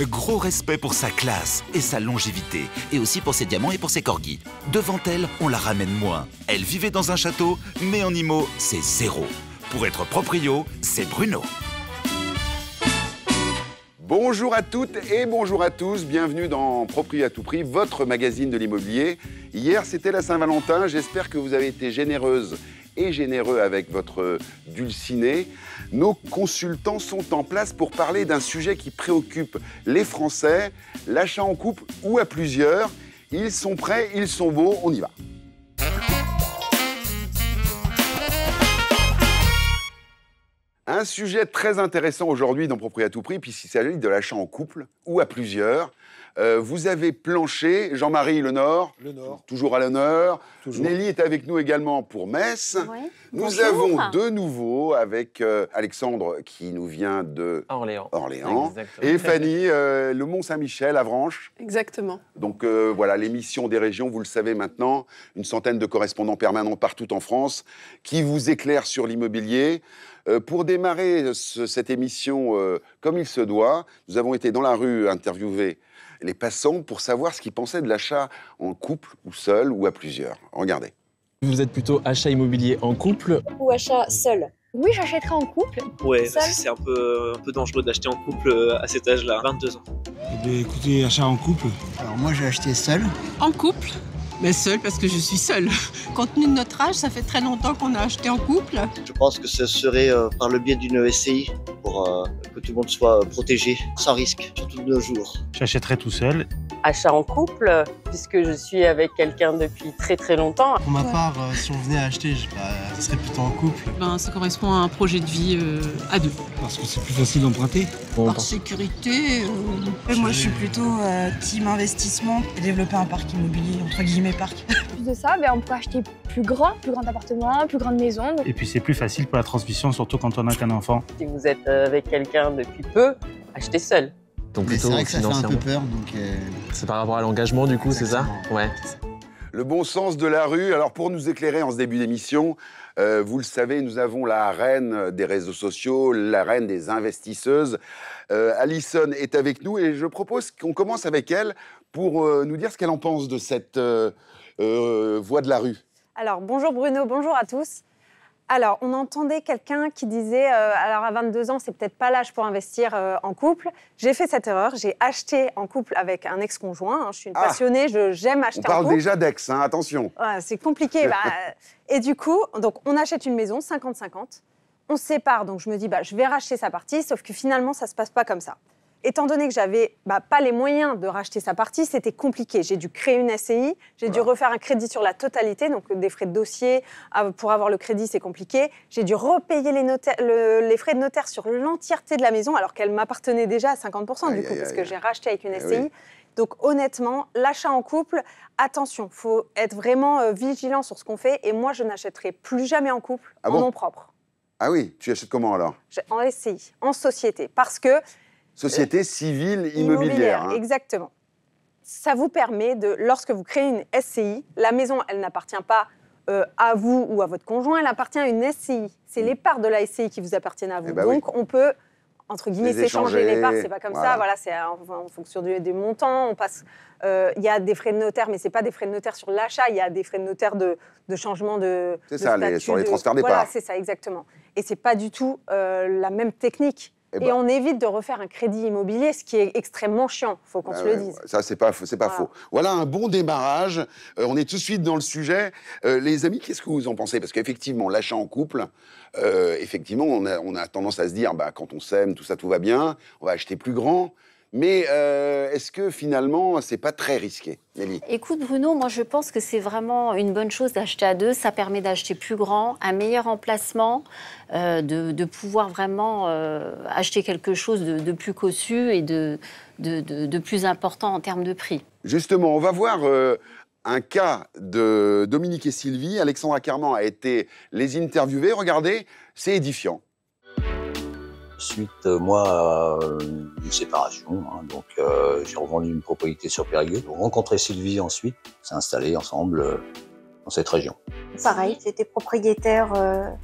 Gros respect pour sa classe et sa longévité, et aussi pour ses diamants et pour ses corgis. Devant elle, on la ramène moins. Elle vivait dans un château, mais en IMO, c'est zéro. Pour être proprio, c'est Bruno. Bonjour à toutes et bonjour à tous, bienvenue dans Proprio à tout prix, votre magazine de l'immobilier. Hier, c'était la Saint-Valentin, j'espère que vous avez été généreuses et généreux avec votre dulciné. Nos consultants sont en place pour parler d'un sujet qui préoccupe les Français, l'achat en couple ou à plusieurs. Ils sont prêts, ils sont beaux, on y va. Un sujet très intéressant aujourd'hui dans Proprio à tout prix, puisqu'il s'agit de l'achat en couple ou à plusieurs. Vous avez planché, Jean-Marie Le Nord, toujours à l'honneur. Nelly est avec nous également pour Metz. Oui. Nous Bonjour. avons de nouveau avec Alexandre qui nous vient de Orléans. Exactement. Et Fanny, le Mont-Saint-Michel, Avranches. Exactement. Donc voilà, l'émission des régions, vous le savez maintenant, une centaine de correspondants permanents partout en France qui vous éclairent sur l'immobilier. Pour démarrer cette émission comme il se doit, nous avons été dans la rue interviewer les passants pour savoir ce qu'ils pensaient de l'achat en couple ou seul ou à plusieurs. Regardez. Vous êtes plutôt achat immobilier en couple? Ou achat seul. Oui, j'achèterai en couple. Ouais, Seul. c'est un peu dangereux d'acheter en couple à cet âge-là, 22 ans. Eh bien, écoutez, achat en couple. Alors moi j'ai acheté seul. En couple, mais seul parce que je suis seule. Compte tenu de notre âge, ça fait très longtemps qu'on a acheté en couple. Je pense que ce serait par le biais d'une SCI pour que tout le monde soit protégé, sans risque, surtout de nos jours. J'achèterai tout seul. Achat en couple, puisque je suis avec quelqu'un depuis très très longtemps. Pour ma part, si on venait à acheter, ce serait plutôt en couple. Ça correspond à un projet de vie à deux. Parce que c'est plus facile d'emprunter. Par sécurité. Moi, je suis plutôt team investissement et développer un parc immobilier, entre guillemets parc. Plus de ça, on peut acheter plus grand appartement, plus grande maison. Et puis c'est plus facile pour la transmission, surtout quand on n'a qu'un enfant. Si vous êtes avec quelqu'un depuis peu, achetez seul. Donc Mais plutôt c'est vrai que ça fait un peu financièrement. peur, donc... C'est par rapport à l'engagement du coup, c'est ça? Ouais. Le bon sens de la rue. Alors pour nous éclairer en ce début d'émission, vous le savez, nous avons la reine des réseaux sociaux, la reine des investisseuses. Alison est avec nous et je propose qu'on commence avec elle pour nous dire ce qu'elle en pense de cette voie de la rue. Alors, bonjour Bruno, bonjour à tous. Alors, on entendait quelqu'un qui disait, alors à 22 ans, c'est peut-être pas l'âge pour investir en couple. J'ai fait cette erreur, j'ai acheté en couple avec un ex-conjoint. Je suis une passionnée, j'aime acheter On en parle couple. déjà d'ex, hein, attention. Ouais, c'est compliqué. Et du coup, donc, on achète une maison, 50-50. On se sépare, donc je me dis, je vais racheter sa partie, sauf que finalement, ça se passe pas comme ça. Étant donné que j'avais pas les moyens de racheter sa partie, c'était compliqué. J'ai dû créer une SCI, j'ai dû refaire un crédit sur la totalité, donc des frais de dossier. Pour avoir le crédit, c'est compliqué. J'ai dû repayer les frais de notaire sur l'entièreté de la maison, alors qu'elle m'appartenait déjà à 50% du coup, parce que j'ai racheté avec une SCI. Oui. Donc honnêtement, l'achat en couple, attention, il faut être vraiment vigilant sur ce qu'on fait. Et moi, je n'achèterai plus jamais en couple en nom propre. Ah oui, tu achètes comment alors? En SCI, en société, parce que... Société civile immobilière. Hein. Exactement. Ça vous permet de, lorsque vous créez une SCI, la maison, elle n'appartient pas à vous ou à votre conjoint, elle appartient à une SCI. C'est les parts de la SCI qui vous appartiennent à vous. Donc, on peut, entre guillemets, s'échanger les parts. C'est pas comme ça. Voilà, c'est en fonction des montants. On passe. Il y a des frais de notaire, mais c'est pas des frais de notaire sur l'achat. Il y a des frais de notaire de changement de. C'est ça, statut, sur les transferts des parts. Voilà, c'est ça, exactement. Et c'est pas du tout la même technique. Et on évite de refaire un crédit immobilier, ce qui est extrêmement chiant, il faut qu'on se le dise. Ça, c'est pas faux. Voilà un bon démarrage. On est tout de suite dans le sujet. Les amis, qu'est-ce que vous en pensez? Parce qu'effectivement, l'achat en couple, effectivement, on a tendance à se dire, quand on s'aime, tout ça, tout va bien, on va acheter plus grand. Mais est-ce que finalement, c'est pas très risqué, Nelly? Écoute Bruno, moi je pense que c'est vraiment une bonne chose d'acheter à deux. Ça permet d'acheter plus grand, un meilleur emplacement, de pouvoir vraiment acheter quelque chose de plus cossu et de plus important en termes de prix. Justement, on va voir un cas de Dominique et Sylvie. Alexandra Carman a été les interviewer. Regardez, c'est édifiant. Suite, moi, à une séparation, donc j'ai revendu une propriété sur Périgueux. J'ai rencontré Sylvie ensuite, on s'est installés ensemble. dans cette région. Pareil, j'étais propriétaire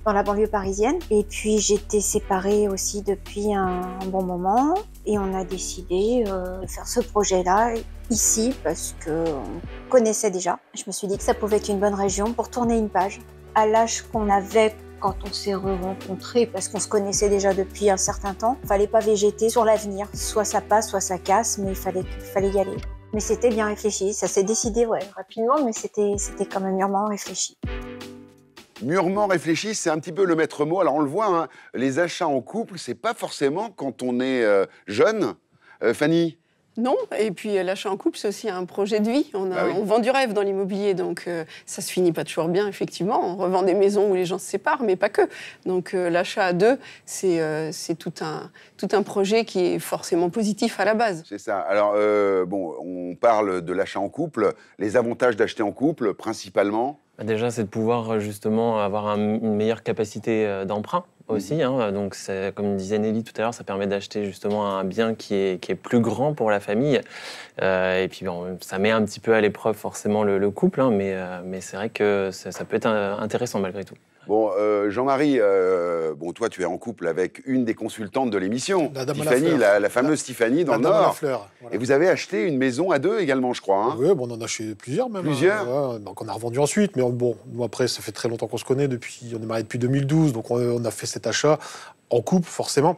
dans la banlieue parisienne et puis j'étais séparée aussi depuis un bon moment et on a décidé de faire ce projet-là ici parce qu'on connaissait déjà. Je me suis dit que ça pouvait être une bonne région pour tourner une page. À l'âge qu'on avait quand on s'est rencontrés, parce qu'on se connaissait déjà depuis un certain temps, il ne fallait pas végéter sur l'avenir. Soit ça passe, soit ça casse, mais il fallait y aller. Mais c'était bien réfléchi, ça s'est décidé rapidement, mais c'était quand même mûrement réfléchi. Mûrement réfléchi, c'est un petit peu le maître mot. Alors on le voit, hein, les achats en couple, c'est pas forcément quand on est jeune. Fanny? Non, et puis l'achat en couple, c'est aussi un projet de vie. On vend du rêve dans l'immobilier, donc ça se finit pas toujours bien, effectivement. On revend des maisons où les gens se séparent, mais pas que. Donc l'achat à deux, c'est tout un projet qui est forcément positif à la base. C'est ça. Alors, on parle de l'achat en couple. Les avantages d'acheter en couple, principalement? Déjà, c'est de pouvoir justement avoir une meilleure capacité d'emprunt aussi. Donc, comme disait Nelly tout à l'heure, ça permet d'acheter justement un bien qui est plus grand pour la famille. Et puis, ça met un petit peu à l'épreuve forcément le couple, mais c'est vrai que ça peut être intéressant malgré tout. Bon, Jean-Marie, toi, tu es en couple avec une des consultantes de l'émission, Tiffany, la fameuse Tiffany dans le Nord. Voilà. Et vous avez acheté une maison à deux également, je crois. Hein. Oui, on en a acheté plusieurs même. Plusieurs donc on a revendu ensuite, mais bon, nous après, ça fait très longtemps qu'on se connaît, on est mariés depuis 2012, donc on a fait cet achat en couple, forcément.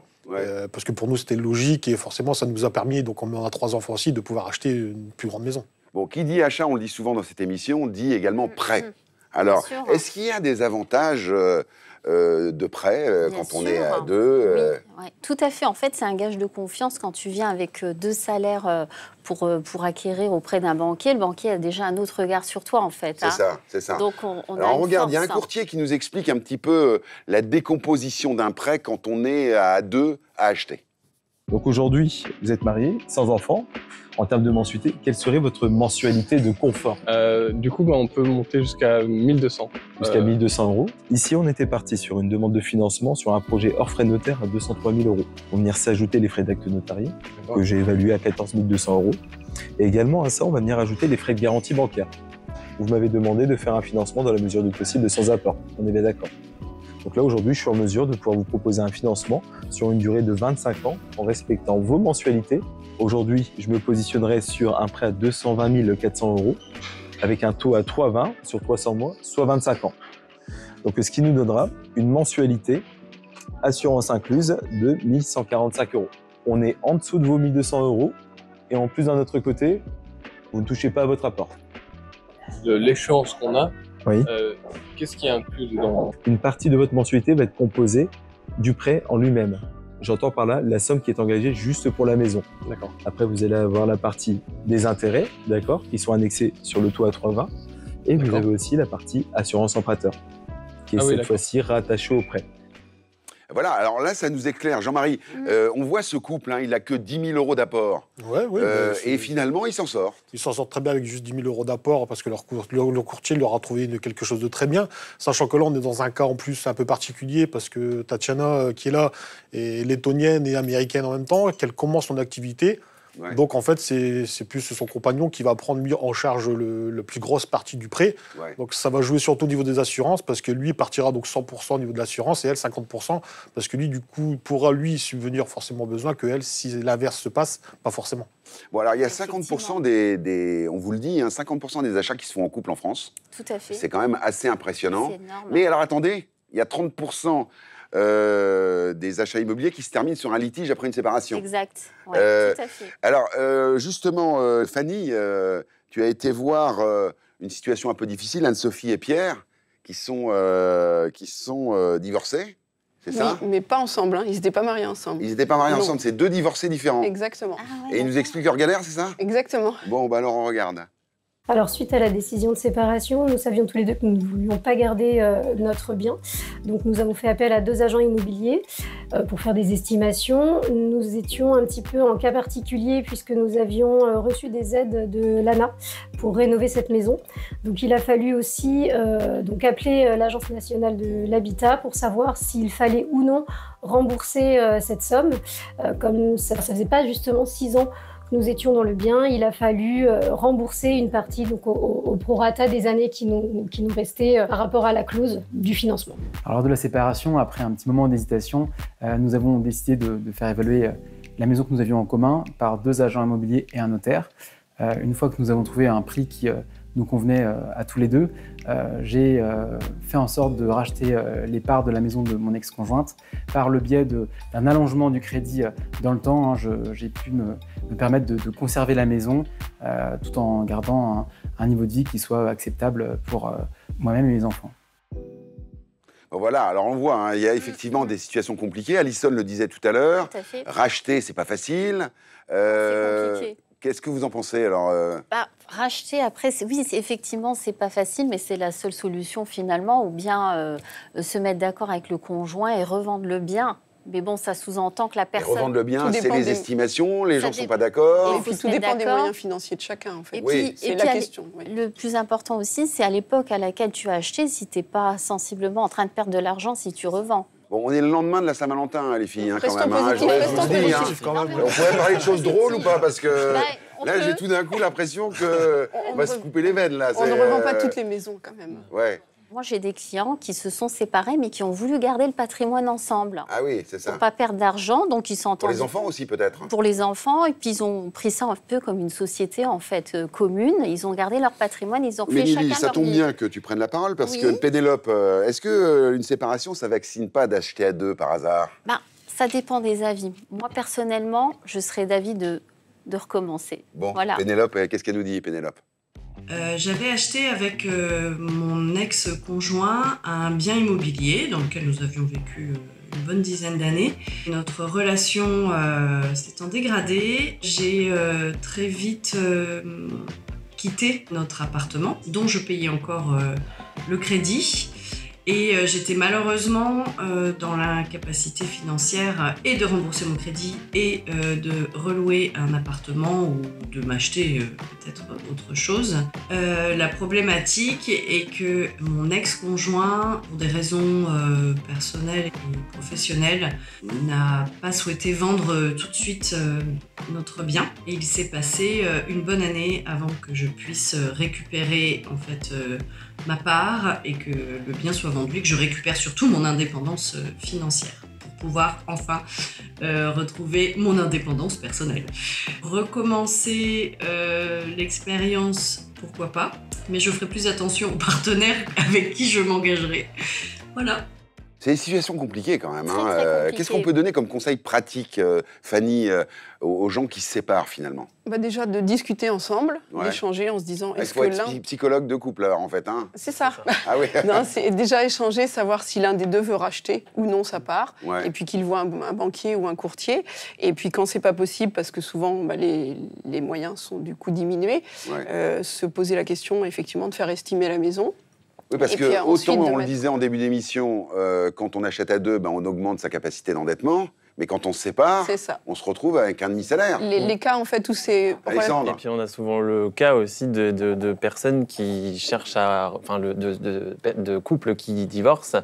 Parce que pour nous, c'était logique et forcément, ça nous a permis, donc on a 3 enfants aussi, de pouvoir acheter une plus grande maison. Bon, qui dit achat, on le dit souvent dans cette émission, dit également prêt. Alors, est-ce qu'il y a des avantages de prêt quand on est à deux? Oui, tout à fait. En fait, c'est un gage de confiance quand tu viens avec 2 salaires pour acquérir auprès d'un banquier. Le banquier a déjà un autre regard sur toi, en fait. C'est ça. Donc, Alors, regarde, il y a un courtier qui nous explique un petit peu la décomposition d'un prêt quand on est à deux à acheter. Donc aujourd'hui, vous êtes mariés, sans enfants. En termes de mensualité, quelle serait votre mensualité de confort? Du coup, on peut monter jusqu'à 1200. Jusqu'à 1200 €. Ici, on était parti sur une demande de financement sur un projet hors frais de notaire à 203 000 €. On venir s'ajouter les frais d'acte notarié, que j'ai évalués à 14 200 €. Et également à ça, on va venir ajouter les frais de garantie bancaire. Vous m'avez demandé de faire un financement dans la mesure du possible sans apport. On est bien d'accord. Donc là, aujourd'hui, je suis en mesure de pouvoir vous proposer un financement sur une durée de 25 ans en respectant vos mensualités. Aujourd'hui, je me positionnerai sur un prêt à 220 400 € avec un taux à 3,20 sur 300 mois, soit 25 ans. Donc, ce qui nous donnera une mensualité, assurance incluse, de 1 145 €. On est en dessous de vos 1 200 € et en plus, d'un autre côté, vous ne touchez pas à votre apport. De l'échéance qu'on a, oui. Qu'est-ce qui est inclus dedans? Une partie de votre mensualité va être composée du prêt en lui-même. J'entends par là la somme qui est engagée juste pour la maison. D'accord. Après, vous allez avoir la partie des intérêts, d'accord, qui sont annexés sur le taux à 3,20. Et vous avez aussi la partie assurance emprunteur, qui est cette fois-ci rattachée au prêt. Voilà, alors là, ça nous éclaire. Jean-Marie, on voit ce couple, il n'a que 10 000 € d'apport. Et finalement, il s'en sort. Il s'en sort très bien avec juste 10 000 € d'apport parce que leur courtier leur a trouvé quelque chose de très bien. Sachant que là, on est dans un cas en plus un peu particulier parce que Tatiana, qui est là, est lettonienne et américaine en même temps, qu'elle commence son activité. Ouais. Donc en fait, c'est plus son compagnon qui va prendre lui en charge la plus grosse partie du prêt. Ouais. Donc ça va jouer surtout au niveau des assurances parce que lui partira donc 100% au niveau de l'assurance et elle 50% parce que lui du coup pourra lui subvenir forcément aux besoins que elle, si l'inverse se passe, pas forcément. Bon alors il y a 50% des on vous le dit, 50% des achats qui se font en couple en France. Tout à fait. C'est quand même assez impressionnant. C'est énorme. Mais alors attendez, il y a 30% des achats immobiliers qui se terminent sur un litige après une séparation. Exact, ouais, tout à fait. Alors, justement, Fanny, tu as été voir une situation un peu difficile, Anne-Sophie et Pierre, qui sont divorcés, c'est ça? Oui, mais pas ensemble, ils n'étaient pas mariés ensemble. Ils n'étaient pas mariés ensemble, c'est 2 divorcés différents. Exactement. Ah, ouais, et ils nous expliquent leur galère, c'est ça? Exactement. Bon, bah alors on regarde. Alors, suite à la décision de séparation, nous savions tous les deux que nous ne voulions pas garder notre bien. Donc, nous avons fait appel à 2 agents immobiliers pour faire des estimations. Nous étions un petit peu en cas particulier puisque nous avions reçu des aides de l'ANA pour rénover cette maison. Donc, il a fallu aussi appeler l'Agence nationale de l'habitat pour savoir s'il fallait ou non rembourser cette somme. Comme ça ne faisait pas justement 6 ans nous étions dans le bien, il a fallu rembourser une partie donc, au prorata des années qui nous restaient par rapport à la clause du financement. Alors, lors de la séparation, après un petit moment d'hésitation, nous avons décidé de faire évaluer la maison que nous avions en commun par 2 agents immobiliers et un notaire. Une fois que nous avons trouvé un prix qui nous convenait à tous les deux, j'ai fait en sorte de racheter les parts de la maison de mon ex-conjointe par le biais d'un allongement du crédit dans le temps. J'ai pu me permettre de conserver la maison tout en gardant un niveau de vie qui soit acceptable pour moi-même et mes enfants. Bon, voilà, alors on voit, hein, il y a effectivement des situations compliquées. Alison le disait tout à l'heure. Racheter, c'est pas facile. C'est compliqué. Qu'est-ce que vous en pensez alors Racheter après, oui, effectivement, c'est pas facile, mais c'est la seule solution finalement, ou bien se mettre d'accord avec le conjoint et revendre le bien. Mais bon, ça sous-entend que la personne... Et revendre le bien, c'est les estimations, les gens ne sont pas d'accord. Et puis tout dépend des moyens financiers de chacun, en fait. C'est la question. Le plus important aussi, c'est à l'époque à laquelle tu as acheté, si tu n'es pas sensiblement en train de perdre de l'argent si tu revends. Bon, on est le lendemain de la Saint-Valentin, hein, les filles, quand Restons même. positifs, quand même. On pourrait parler de choses drôles ou pas? Parce que là, j'ai tout d'un coup l'impression qu'on va se couper les veines. Là. On ne revend pas toutes les maisons, quand même. Ouais. Moi, j'ai des clients qui se sont séparés, mais qui ont voulu garder le patrimoine ensemble. Ah oui, c'est ça. Pour ne pas perdre d'argent, donc ils s'entendent. Pour les enfants aussi, peut-être. Pour les enfants, et puis ils ont pris ça un peu comme une société, en fait, commune. Ils ont gardé leur patrimoine, ils ont fait chacun leur vie. Ça tombe bien que tu prennes la parole, parce que Pénélope, est-ce qu'une séparation, ça ne vaccine pas d'acheter à 2 par hasard? Ça dépend des avis. Moi, personnellement, je serais d'avis de recommencer. Bon, voilà. Pénélope, qu'est-ce qu'elle nous dit, Pénélope? J'avais acheté avec mon ex-conjoint un bien immobilier dans lequel nous avions vécu une bonne dizaine d'années. Notre relation s'étant dégradée, j'ai très vite quitté notre appartement, dont je payais encore le crédit. Et j'étais malheureusement dans l'incapacité financière et de rembourser mon crédit et de relouer un appartement ou de m'acheter peut-être autre chose. La problématique est que mon ex-conjoint, pour des raisons personnelles et professionnelles, n'a pas souhaité vendre tout de suite notre bien. Et il s'est passé une bonne année avant que je puisse récupérer en fait ma part et que le bien soit vendu et que je récupère surtout mon indépendance financière pour pouvoir enfin retrouver mon indépendance personnelle. Recommencer l'expérience, pourquoi pas, mais je ferai plus attention aux partenaires avec qui je m'engagerai. Voilà. C'est des situations compliquées quand même. Très compliquées. Qu'est-ce qu'on peut donner comme conseil pratique, Fanny, aux gens qui se séparent finalement? Déjà de discuter ensemble, d'échanger en se disant est-ce que l'un... psychologue de couple alors, en fait, hein? C'est ça. Ah oui. Non, c'est déjà échanger, savoir si l'un des deux veut racheter ou non sa part, et puis qu'il voit un banquier ou un courtier. Et puis quand c'est pas possible, parce que souvent les moyens sont du coup diminués, se poser la question effectivement de faire estimer la maison. Oui, parce que autant on le disait en début d'émission, quand on achète à 2, on augmente sa capacité d'endettement. Mais quand on se sépare, on se retrouve avec un demi-salaire. Les cas, en fait, où c'est... Alexandre. Et puis on a souvent le cas aussi de personnes qui cherchent à... Enfin, de couples qui divorcent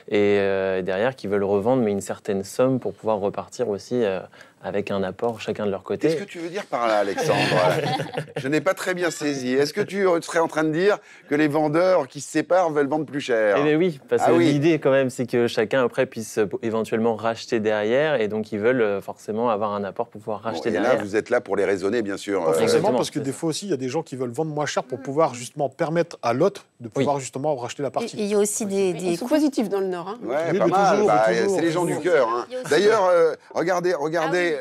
et derrière qui veulent revendre, mais une certaine somme pour pouvoir repartir aussi avec un apport chacun de leur côté. Qu'est-ce que tu veux dire par là, Alexandre? Je n'ai pas très bien saisi. Est-ce que tu serais en train de dire que les vendeurs qui se séparent veulent vendre plus cher? Eh bien oui, parce que l'idée quand même, c'est que chacun après puisse éventuellement racheter derrière, et donc ils veulent forcément avoir un apport pour pouvoir racheter derrière. Et là, vous êtes là pour les raisonner, bien sûr. Pas forcément, parce que des fois aussi, il y a des gens qui veulent vendre moins cher pour pouvoir justement permettre à l'autre de pouvoir justement racheter la partie. Il y a aussi des coûts positifs dans le Nord. Hein. Ouais, pas mal. C'est les gens du cœur. Hein. D'ailleurs, regardez,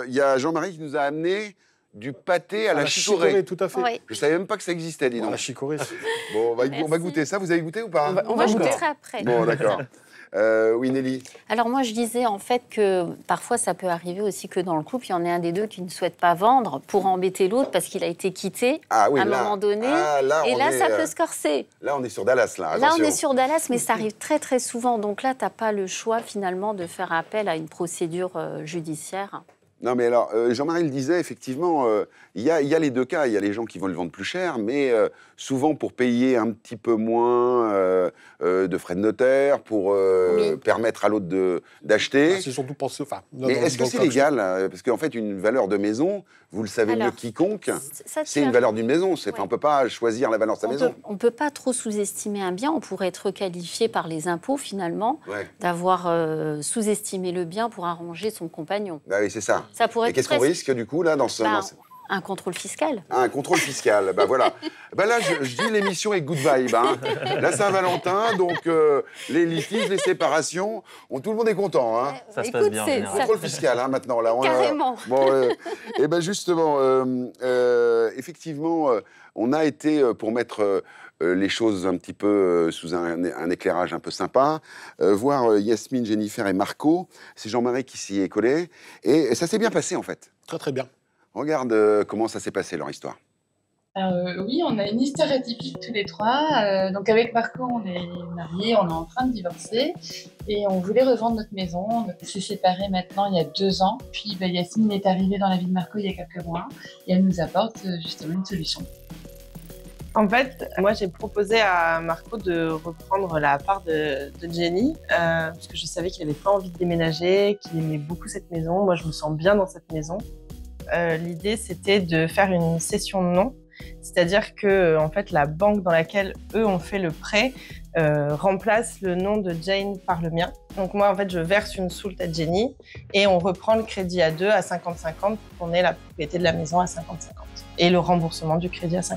il y a Jean-Marie qui nous a amené du pâté à la chicorée. Tout à fait. Oui. Je savais même pas que ça existait, dis donc. La chicorée. Bon, on va goûter ça. Vous avez goûté ou pas? On va goûter après. Bon, d'accord. Oui, Nelly. Alors moi, je disais en fait que parfois, ça peut arriver aussi que dans le couple, il y en ait un des deux qui ne souhaite pas vendre pour embêter l'autre parce qu'il a été quitté à un moment donné. Et là, ça peut se corser. Là, on est sur Dallas. Là on est sur Dallas, mais ça arrive très très souvent. Donc là, tu n'as pas le choix finalement de faire appel à une procédure judiciaire. Non, mais alors, Jean-Marie le disait, effectivement, il y a les deux cas. Il y a les gens qui vont le vendre plus cher, mais souvent pour payer un petit peu moins de frais de notaire, pour permettre à l'autre d'acheter. Ah, c'est surtout pensé. Enfin, mais est-ce que c'est légal? Parce qu'en fait, une valeur de maison, vous le savez mieux quiconque, c'est une valeur d'une maison. On ne peut pas choisir la valeur de sa maison. On ne peut pas trop sous-estimer un bien. On pourrait être qualifié par les impôts, finalement, d'avoir sous-estimé le bien pour arranger son compagnon. Bah oui, c'est ça. Et qu'est-ce qu'on risque, du coup, là, dans ce... Un contrôle fiscal. Un contrôle fiscal, bah voilà. Bah là, je dis l'émission est good vibe. Hein. La Saint-Valentin, donc les litiges, les séparations, tout le monde est content. Hein. Ça se passe bien. Contrôle fiscal, hein, maintenant. Là, carrément. Bon, et ben justement, effectivement, on a été, pour mettre les choses un petit peu sous un éclairage un peu sympa, voir Yasmine, Jennifer et Marco. C'est Jean-Marie qui s'y est collé. Et ça s'est bien passé, en fait. Très, très bien. Regarde comment ça s'est passé, leur histoire. Oui, on a une histoire atypique tous les trois. Donc avec Marco, on est mariés, on est en train de divorcer et on voulait revendre notre maison. On s'est séparés maintenant il y a 2 ans. Puis Yasmine est arrivée dans la vie de Marco il y a quelques mois et elle nous apporte justement une solution. En fait, moi j'ai proposé à Marco de reprendre la part de Jenny parce que je savais qu'il n'avait pas envie de déménager, qu'il aimait beaucoup cette maison. Moi je me sens bien dans cette maison. L'idée, c'était de faire une cession de nom, c'est-à-dire que en fait, la banque dans laquelle eux ont fait le prêt remplace le nom de Jane par le mien. Donc moi, en fait, je verse une soulte à Jenny et on reprend le crédit à 2 à 50-50 pour qu'on ait la propriété de la maison à 50-50 et le remboursement du crédit à 50-50.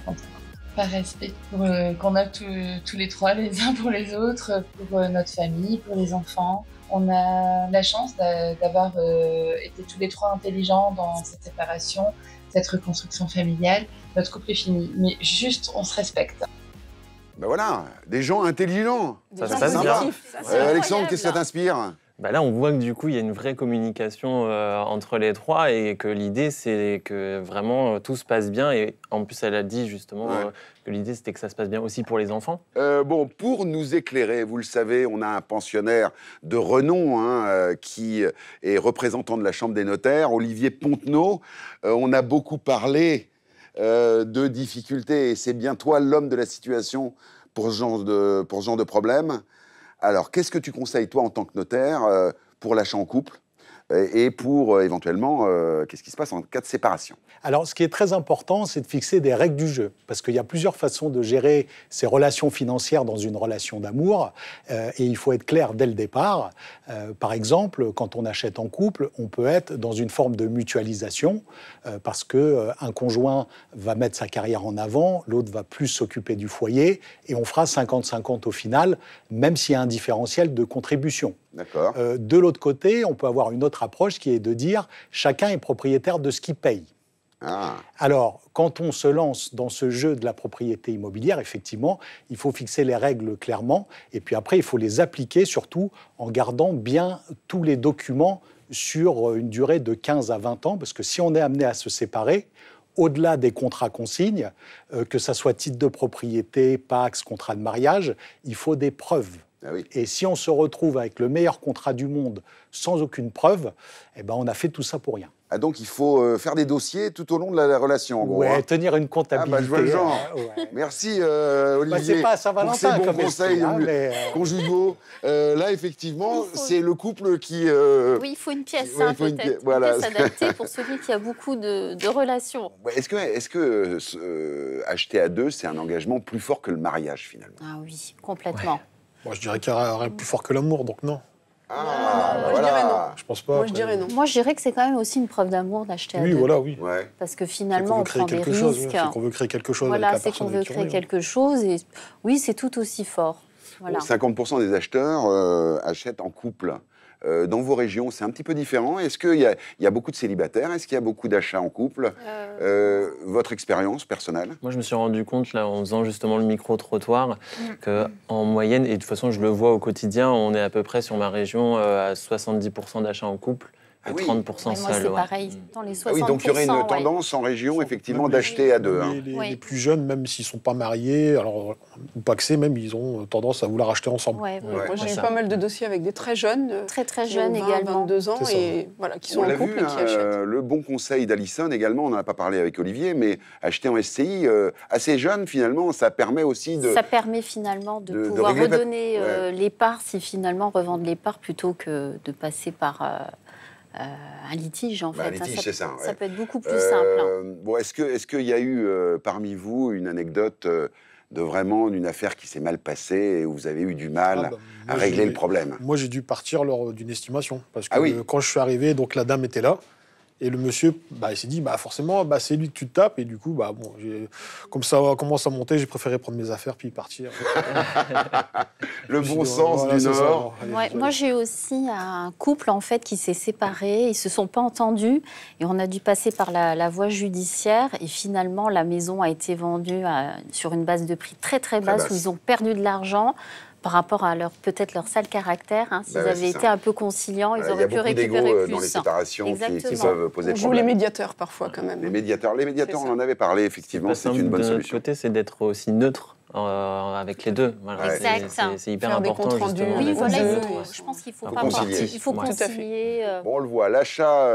Par respect, qu'on a tous les trois les uns pour les autres, pour notre famille, pour les enfants. On a la chance d'avoir été tous les trois intelligents dans cette séparation, cette reconstruction familiale. Notre couple est fini, mais juste on se respecte. Ben voilà, des gens intelligents. Ça se passe bien. Alexandre, qu'est-ce que ça t'inspire? Bah là, on voit que du coup, il y a une vraie communication entre les trois et que l'idée, c'est que vraiment tout se passe bien. Et en plus, elle a dit justement que l'idée, c'était que ça se passe bien aussi pour les enfants. Bon, pour nous éclairer, vous le savez, on a un pensionnaire de renom qui est représentant de la Chambre des notaires, Olivier Pontenot. On a beaucoup parlé de difficultés et c'est bien toi l'homme de la situation pour ce genre de problème. Alors, qu'est-ce que tu conseilles, toi, en tant que notaire, pour l'achat en couple et pour, éventuellement, qu'est-ce qui se passe en cas de séparation? Alors, ce qui est très important, c'est de fixer des règles du jeu, parce qu'il y a plusieurs façons de gérer ces relations financières dans une relation d'amour, et il faut être clair dès le départ. Par exemple, quand on achète en couple, on peut être dans une forme de mutualisation, parce qu'un conjoint va mettre sa carrière en avant, l'autre va plus s'occuper du foyer, et on fera 50-50 au final, même s'il y a un différentiel de contribution. D'accord. De l'autre côté, on peut avoir une autre approche qui est de dire chacun est propriétaire de ce qu'il paye. Ah. Alors, quand on se lance dans ce jeu de la propriété immobilière, effectivement, il faut fixer les règles clairement, et puis après, il faut les appliquer, surtout en gardant bien tous les documents sur une durée de 15 à 20 ans, parce que si on est amené à se séparer, au-delà des contrats consignes, que ça soit titre de propriété, Pacs, contrat de mariage, il faut des preuves. Ah oui. Et si on se retrouve avec le meilleur contrat du monde sans aucune preuve, eh ben on a fait tout ça pour rien. Ah, donc il faut faire des dossiers tout au long de la relation, en gros. Ouais, tenir une comptabilité. Ah bah je vois le genre. Ouais. Merci Olivier. C'est pas à Saint-Valentin pour ces bons comme conseils esprit, hein, mais conjugaux. Là, effectivement, c'est le couple qui... Oui, il faut une pièce, il faut peut-être. Voilà. Une pièce adaptée pour celui qui a beaucoup de relations. Est-ce que acheter à deux, c'est un engagement plus fort que le mariage, finalement? Ah oui, complètement. Moi, je dirais qu'il y aurait rien de plus fort que l'amour, donc non. Ah, moi, je dirais non. Je pense pas. Moi, je dirais non. Moi, je dirais que c'est quand même aussi une preuve d'amour d'acheter à deux. Oui, voilà, oui. Ouais. Parce que finalement, on prend des risques. C'est qu'on veut créer quelque chose Voilà, avec la c'est qu'on personne veut avec qui on créer est. quelque chose. Et oui, c'est tout aussi fort. Voilà. 50% des acheteurs achètent en couple. Dans vos régions, c'est un petit peu différent. Est-ce qu'il y a beaucoup de célibataires? Est-ce qu'il y a beaucoup d'achats en couple? Votre expérience personnelle? Moi, je me suis rendu compte, là, en faisant justement le micro-trottoir, qu'en moyenne, et de toute façon, je le vois au quotidien, on est à peu près sur ma région à 70% d'achats en couple à 30% moi, seul. c'est pareil, dans les 60%. Oui, donc il y aurait une tendance en région, effectivement, d'acheter à deux. Hein. Les plus jeunes, même s'ils ne sont pas mariés, alors, ou pacsés même, ils ont tendance à vouloir acheter ensemble. Moi, j'ai eu pas mal de dossiers avec des très jeunes. Très qui jeunes ont 20, également. 22 ans et voilà, qui sont On en l'a couple vu, et qui achètent. le bon conseil d'Alison également, on n'en a pas parlé avec Olivier, mais acheter en SCI assez jeune, finalement, ça permet aussi de... Ça permet finalement de pouvoir redonner les parts, si finalement revendre les parts plutôt que de passer par un litige, en fait. Un litige, c'est ça. Ça peut être beaucoup plus simple. Bon, est-ce qu'il y a eu parmi vous une anecdote de vraiment d'une affaire qui s'est mal passée et où vous avez eu du mal à régler le problème? Moi, j'ai dû partir lors d'une estimation. Parce que quand je suis arrivé, donc la dame était là. Et le monsieur, il s'est dit, forcément, c'est lui que tu te tapes. Et du coup, comme ça commence à monter, j'ai préféré prendre mes affaires puis partir. Le bon sens du Nord. Moi, j'ai aussi un couple, en fait, qui s'est séparé. Ils ne se sont pas entendus. Et on a dû passer par la voie judiciaire. Et finalement, la maison a été vendue sur une base de prix très, très basse, où ils ont perdu de l'argent. Par rapport à peut-être leur sale caractère, hein. S'ils avaient été un peu conciliants, ils auraient pu récupérer plus. Dans les séparations qui peuvent poser problème. On joue les médiateurs parfois quand même. Les médiateurs, on en avait parlé effectivement, c'est une bonne solution. De notre côté, c'est d'être aussi neutre avec les deux. Voilà, c'est hyper important justement. Oui, voilà, je pense qu'il faut pas partir. Il faut concilier. Bon, on le voit, l'achat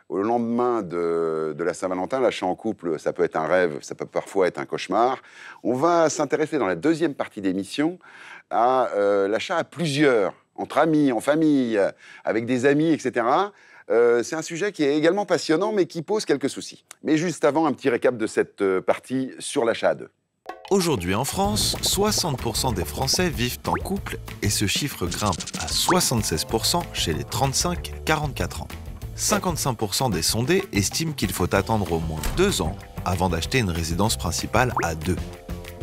au lendemain de la Saint-Valentin, l'achat en couple, ça peut être un rêve, ça peut parfois être un cauchemar. On va s'intéresser dans la deuxième partie d'émission à l'achat à plusieurs, entre amis, en famille, avec des amis, etc. C'est un sujet qui est également passionnant, mais qui pose quelques soucis. Mais juste avant, un petit récap de cette partie sur l'achat à deux. Aujourd'hui en France, 60% des Français vivent en couple et ce chiffre grimpe à 76% chez les 35-44 ans. 55% des sondés estiment qu'il faut attendre au moins 2 ans avant d'acheter une résidence principale à deux.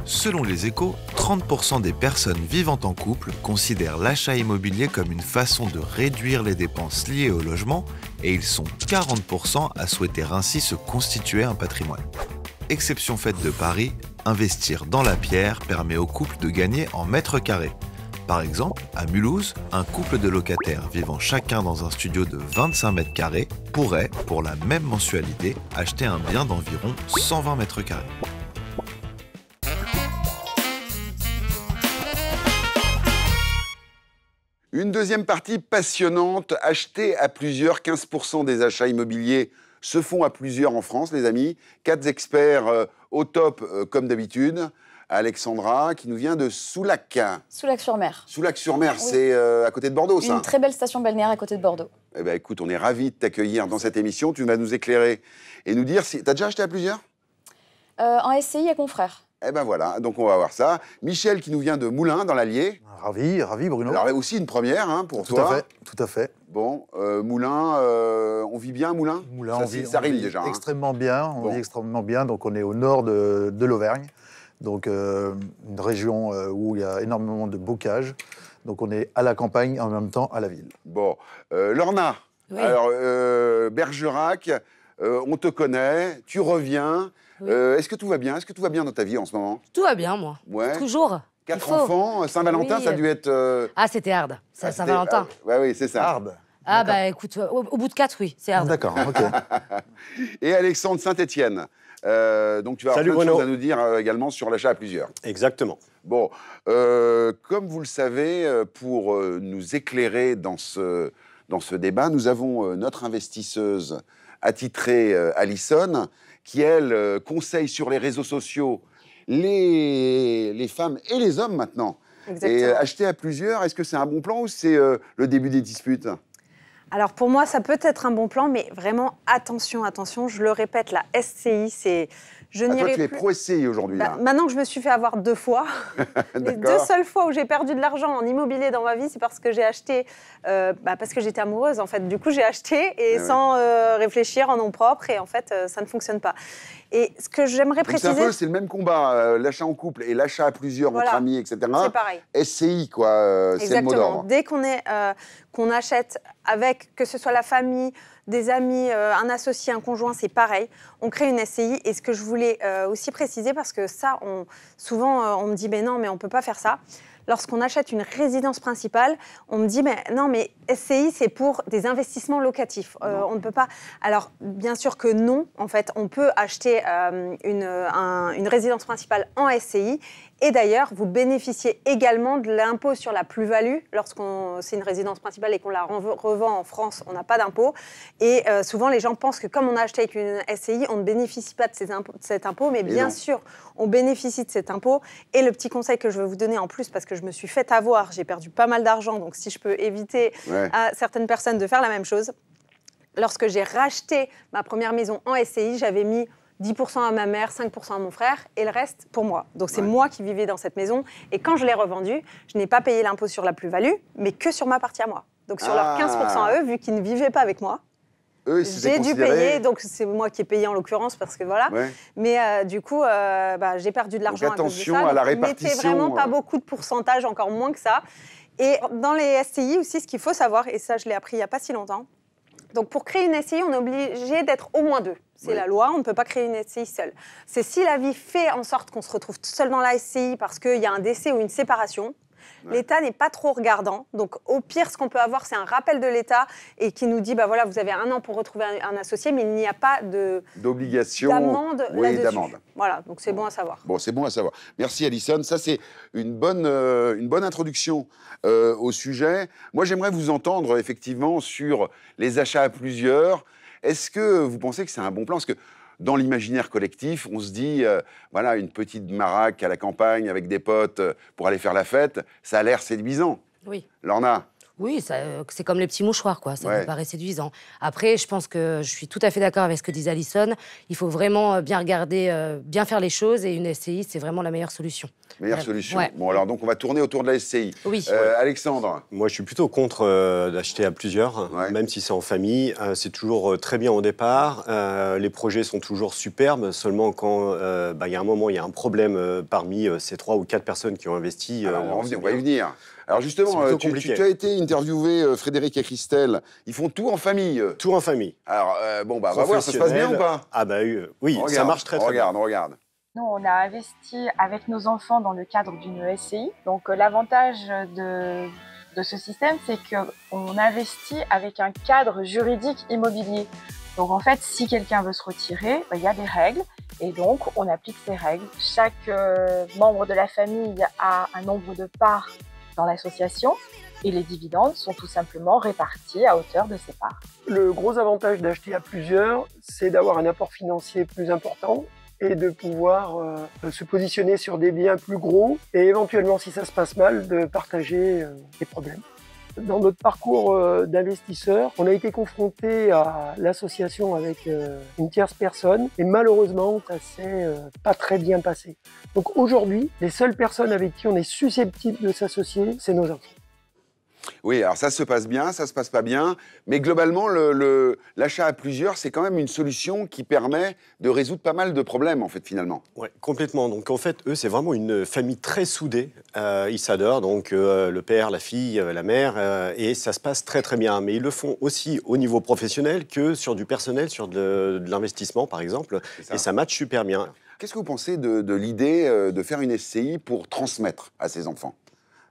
Selon les Échos, 30% des personnes vivant en couple considèrent l'achat immobilier comme une façon de réduire les dépenses liées au logement et ils sont 40% à souhaiter ainsi se constituer un patrimoine. Exception faite de Paris, investir dans la pierre permet aux couples de gagner en mètres carrés. Par exemple, à Mulhouse, un couple de locataires vivant chacun dans un studio de 25 mètres carrés pourrait, pour la même mensualité, acheter un bien d'environ 120 mètres carrés. Une deuxième partie passionnante, acheter à plusieurs. 15% des achats immobiliers se font à plusieurs en France, les amis. 4 experts au top, comme d'habitude. Alexandra, qui nous vient de Soulac. Soulac-sur-Mer. Soulac-sur-Mer, oui. C'est à côté de Bordeaux, ça? Une très belle station balnéaire à côté de Bordeaux. Eh bien, écoute, on est ravis de t'accueillir dans cette émission. Tu vas nous éclairer et nous dire si... T'as déjà acheté à plusieurs? En SCI avec mon frère. Eh ben voilà, donc on va voir ça. Michel qui nous vient de Moulins, dans l'Allier. Ravi Bruno. Alors aussi une première pour tout toi. Tout à fait. Bon, Moulins, on vit bien à Moulins? Moulins, ça rime déjà. Extrêmement bien, on vit extrêmement bien. Donc on est au nord de l'Auvergne, donc une région où il y a énormément de bocage. Donc on est à la campagne en même temps à la ville. Bon, Lorna, oui. Alors Bergerac, on te connaît, tu reviens. Oui. Est-ce que tout va bien? Est-ce que tout va bien dans ta vie en ce moment? Tout va bien, moi. Ouais. Toujours. 4 enfants, Saint-Valentin, oui. Ça a dû être... Ah, c'était hard, Saint-Valentin. Oui, c'est ça. Hard. Ah, bah écoute, au bout de 4, oui, c'est hard. D'accord, ok. Et Alexandre Saint-Étienne. Donc tu vas avoir plein de choses à nous dire également sur l'achat à plusieurs. Exactement. Bon, comme vous le savez, pour nous éclairer dans ce débat, nous avons notre investisseuse attitrée, Alison, qui, elle, conseille sur les réseaux sociaux les femmes et les hommes maintenant. Exactement. Et acheter à plusieurs, est-ce que c'est un bon plan ou c'est le début des disputes? Alors pour moi, ça peut être un bon plan, mais vraiment attention, je le répète, la SCI, c'est... Toi, tu es pro-SCI aujourd'hui, là. Maintenant que je me suis fait avoir 2 fois, les 2 seules fois où j'ai perdu de l'argent en immobilier dans ma vie, c'est parce que j'ai acheté, parce que j'étais amoureuse, en fait. Du coup, j'ai acheté et sans réfléchir en nom propre, et en fait, ça ne fonctionne pas. Et ce que j'aimerais préciser... C'est le même combat, l'achat en couple et l'achat à plusieurs, entre amis, etc. C'est pareil. SCI, quoi, c'est le mot d'ordre. Dès qu'on achète avec, que ce soit la famille, des amis, un associé, un conjoint, c'est pareil. On crée une SCI. Et ce que je voulais aussi préciser, parce que ça, souvent, on me dit « mais non, mais on ne peut pas faire ça ». lorsqu'on achète une résidence principale, on me dit mais non, mais SCI, c'est pour des investissements locatifs. On ne peut pas. Alors, bien sûr que non. En fait, on peut acheter une résidence principale en SCI. Et d'ailleurs, vous bénéficiez également de l'impôt sur la plus-value. C'est une résidence principale et qu'on la revend en France, on n'a pas d'impôt. Et souvent, les gens pensent que comme on a acheté avec une SCI, on ne bénéficie pas de cet impôt. Mais bien sûr, on bénéficie de cet impôt. Et le petit conseil que je veux vous donner en plus, parce que je me suis fait avoir, j'ai perdu pas mal d'argent. Donc, si je peux éviter à certaines personnes de faire la même chose, lorsque j'ai racheté ma première maison en SCI, j'avais mis 10% à ma mère, 5% à mon frère et le reste pour moi. Donc c'est moi qui vivais dans cette maison et quand je l'ai revendue, je n'ai pas payé l'impôt sur la plus-value, mais que sur ma partie à moi. Donc sur leurs 15% à eux, vu qu'ils ne vivaient pas avec moi, j'ai dû payer, donc c'est moi qui ai payé en l'occurrence parce que voilà. Mais du coup, j'ai perdu de l'argent à cause de ça. Attention à la répartition. Mettez vraiment pas beaucoup de pourcentage, encore moins que ça. Et dans les SCI aussi, ce qu'il faut savoir, et ça je l'ai appris il n'y a pas si longtemps, donc pour créer une SCI, on est obligé d'être au moins 2. C'est la loi, on ne peut pas créer une SCI seule. C'est si la vie fait en sorte qu'on se retrouve tout seul dans la SCI parce qu'il y a un décès ou une séparation, l'État n'est pas trop regardant. Donc au pire, ce qu'on peut avoir, c'est un rappel de l'État et qui nous dit, voilà, vous avez 1 an pour retrouver un associé, mais il n'y a pas d'obligation, d'amende là-dessus. d'amende. Voilà, donc c'est bon à savoir. Bon, c'est bon à savoir. Merci Alison. Ça, c'est une bonne introduction au sujet. Moi, j'aimerais vous entendre effectivement sur les achats à plusieurs. Est-ce que vous pensez que c'est un bon plan? Parce que dans l'imaginaire collectif, on se dit, voilà, une petite baraque à la campagne avec des potes pour aller faire la fête, ça a l'air séduisant. Oui. Lorna? Oui, c'est comme les petits mouchoirs, quoi. Ça me paraît séduisant. Après, je pense que je suis tout à fait d'accord avec ce que disait Alison. Il faut vraiment bien regarder, bien faire les choses, et une SCI, c'est vraiment la meilleure solution. Meilleure solution. Bon, alors donc on va tourner autour de la SCI. Oui. Alexandre? Moi, je suis plutôt contre d'acheter à plusieurs, même si c'est en famille. C'est toujours très bien au départ. Les projets sont toujours superbes. Seulement quand il y a un moment, il y a un problème parmi ces 3 ou 4 personnes qui ont investi. On va y venir. Alors justement, tu as été interviewé, Frédéric et Christelle. Ils font tout en famille. Tout en famille. Alors, on va voir, ça se passe bien ou pas? Ah oui, ça marche très bien. Regarde. Nous, on a investi avec nos enfants dans le cadre d'une SCI. Donc, l'avantage de ce système, c'est qu'on investit avec un cadre juridique immobilier. Donc, en fait, si quelqu'un veut se retirer, il y a des règles. Et donc, on applique ces règles. Chaque membre de la famille a un nombre de parts dans l'association et les dividendes sont tout simplement répartis à hauteur de ses parts. Le gros avantage d'acheter à plusieurs, c'est d'avoir un apport financier plus important et de pouvoir se positionner sur des biens plus gros et éventuellement, si ça se passe mal, de partager les problèmes. Dans notre parcours d'investisseur, on a été confronté à l'association avec une tierce personne et malheureusement, ça s'est pas très bien passé. Donc aujourd'hui, les seules personnes avec qui on est susceptible de s'associer, c'est nos enfants. Oui, alors ça se passe bien, ça se passe pas bien, mais globalement, l'achat à plusieurs, c'est quand même une solution qui permet de résoudre pas mal de problèmes, en fait, finalement. Oui, complètement. Donc, en fait, eux, c'est vraiment une famille très soudée. Ils s'adorent, donc le père, la fille, la mère, et ça se passe très, très bien. Mais ils le font aussi au niveau professionnel que sur du personnel, sur de l'investissement, par exemple, et ça matche super bien. Qu'est-ce que vous pensez de l'idée de faire une SCI pour transmettre à ses enfants ?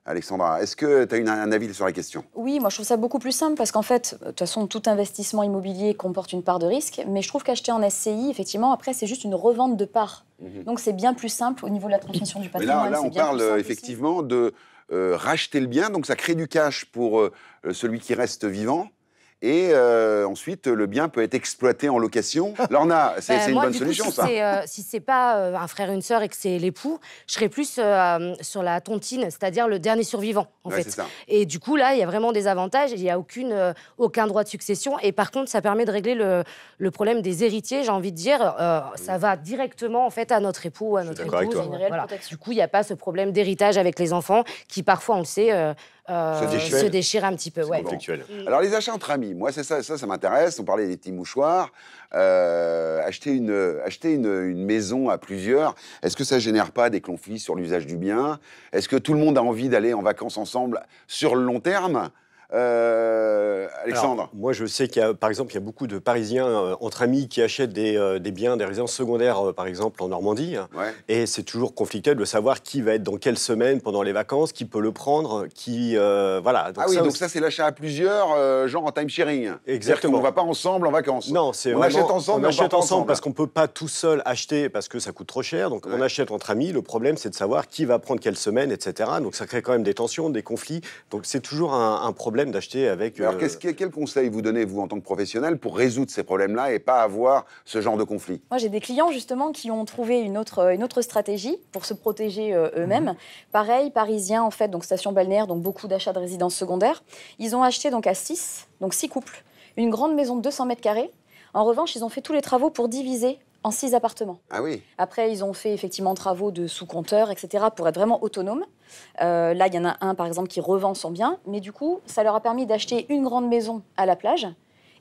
Alexandra, est-ce que tu as un avis sur la question? Oui, moi je trouve ça beaucoup plus simple parce qu'en fait, de toute façon, tout investissement immobilier comporte une part de risque, mais je trouve qu'acheter en SCI, effectivement, après, c'est juste une revente de parts. Donc c'est bien plus simple au niveau de la transmission du patrimoine. Mais là on parle effectivement de racheter le bien, donc ça crée du cash pour celui qui reste vivant. Et ensuite, le bien peut être exploité en location. Lorna, c'est une bonne solution, ça. Si c'est pas un frère et une sœur et que c'est l'époux, je serais plus sur la tontine, c'est-à-dire le dernier survivant, en fait. Ça. Et du coup, là, il y a vraiment des avantages. Il n'y a aucun droit de succession. Et par contre, ça permet de régler le problème des héritiers, j'ai envie de dire. Ça va directement, en fait, à notre époux ou à notre épouse. Une réelle protection. Du coup, il n'y a pas ce problème d'héritage avec les enfants qui, parfois, on le sait, se déchire un petit peu. Ouais. Alors, les achats entre amis, moi, ça m'intéresse. On parlait des petits mouchoirs. Acheter une maison à plusieurs, est-ce que ça génère pas des conflits sur l'usage du bien? Est-ce que tout le monde a envie d'aller en vacances ensemble sur le long terme? Alexandre? Alors, moi, je sais qu'il y a, par exemple, il y a beaucoup de Parisiens entre amis qui achètent des biens, des résidences secondaires, par exemple, en Normandie. Ouais. Et c'est toujours conflictuel de savoir qui va être dans quelle semaine pendant les vacances, qui peut le prendre, qui... voilà. Donc donc ça, c'est l'achat à plusieurs, genre en time-sharing. Exactement. On ne va pas ensemble en vacances. Non, c'est on vraiment... achète ensemble, on achète ensemble parce qu'on ne peut pas tout seul acheter parce que ça coûte trop cher. Donc, on achète entre amis. Le problème, c'est de savoir qui va prendre quelle semaine, etc. Donc, ça crée quand même des tensions, des conflits. Donc, c'est toujours un problème d'acheter avec... Alors, quel conseil vous donnez, vous, en tant que professionnel, pour résoudre ces problèmes-là et pas avoir ce genre de conflit? Moi, j'ai des clients, justement, qui ont trouvé une autre stratégie pour se protéger eux-mêmes. Pareil, Parisiens, en fait, donc station balnéaire, donc beaucoup d'achats de résidences secondaires. Ils ont acheté donc à 6 couples, une grande maison de 200 mètres carrés. En revanche, ils ont fait tous les travaux pour diviser en 6 appartements. Ah oui. Après, ils ont fait effectivement travaux de sous-compteurs, etc., pour être vraiment autonomes. Là, il y en a un, par exemple, qui revend son bien. Mais du coup, ça leur a permis d'acheter une grande maison à la plage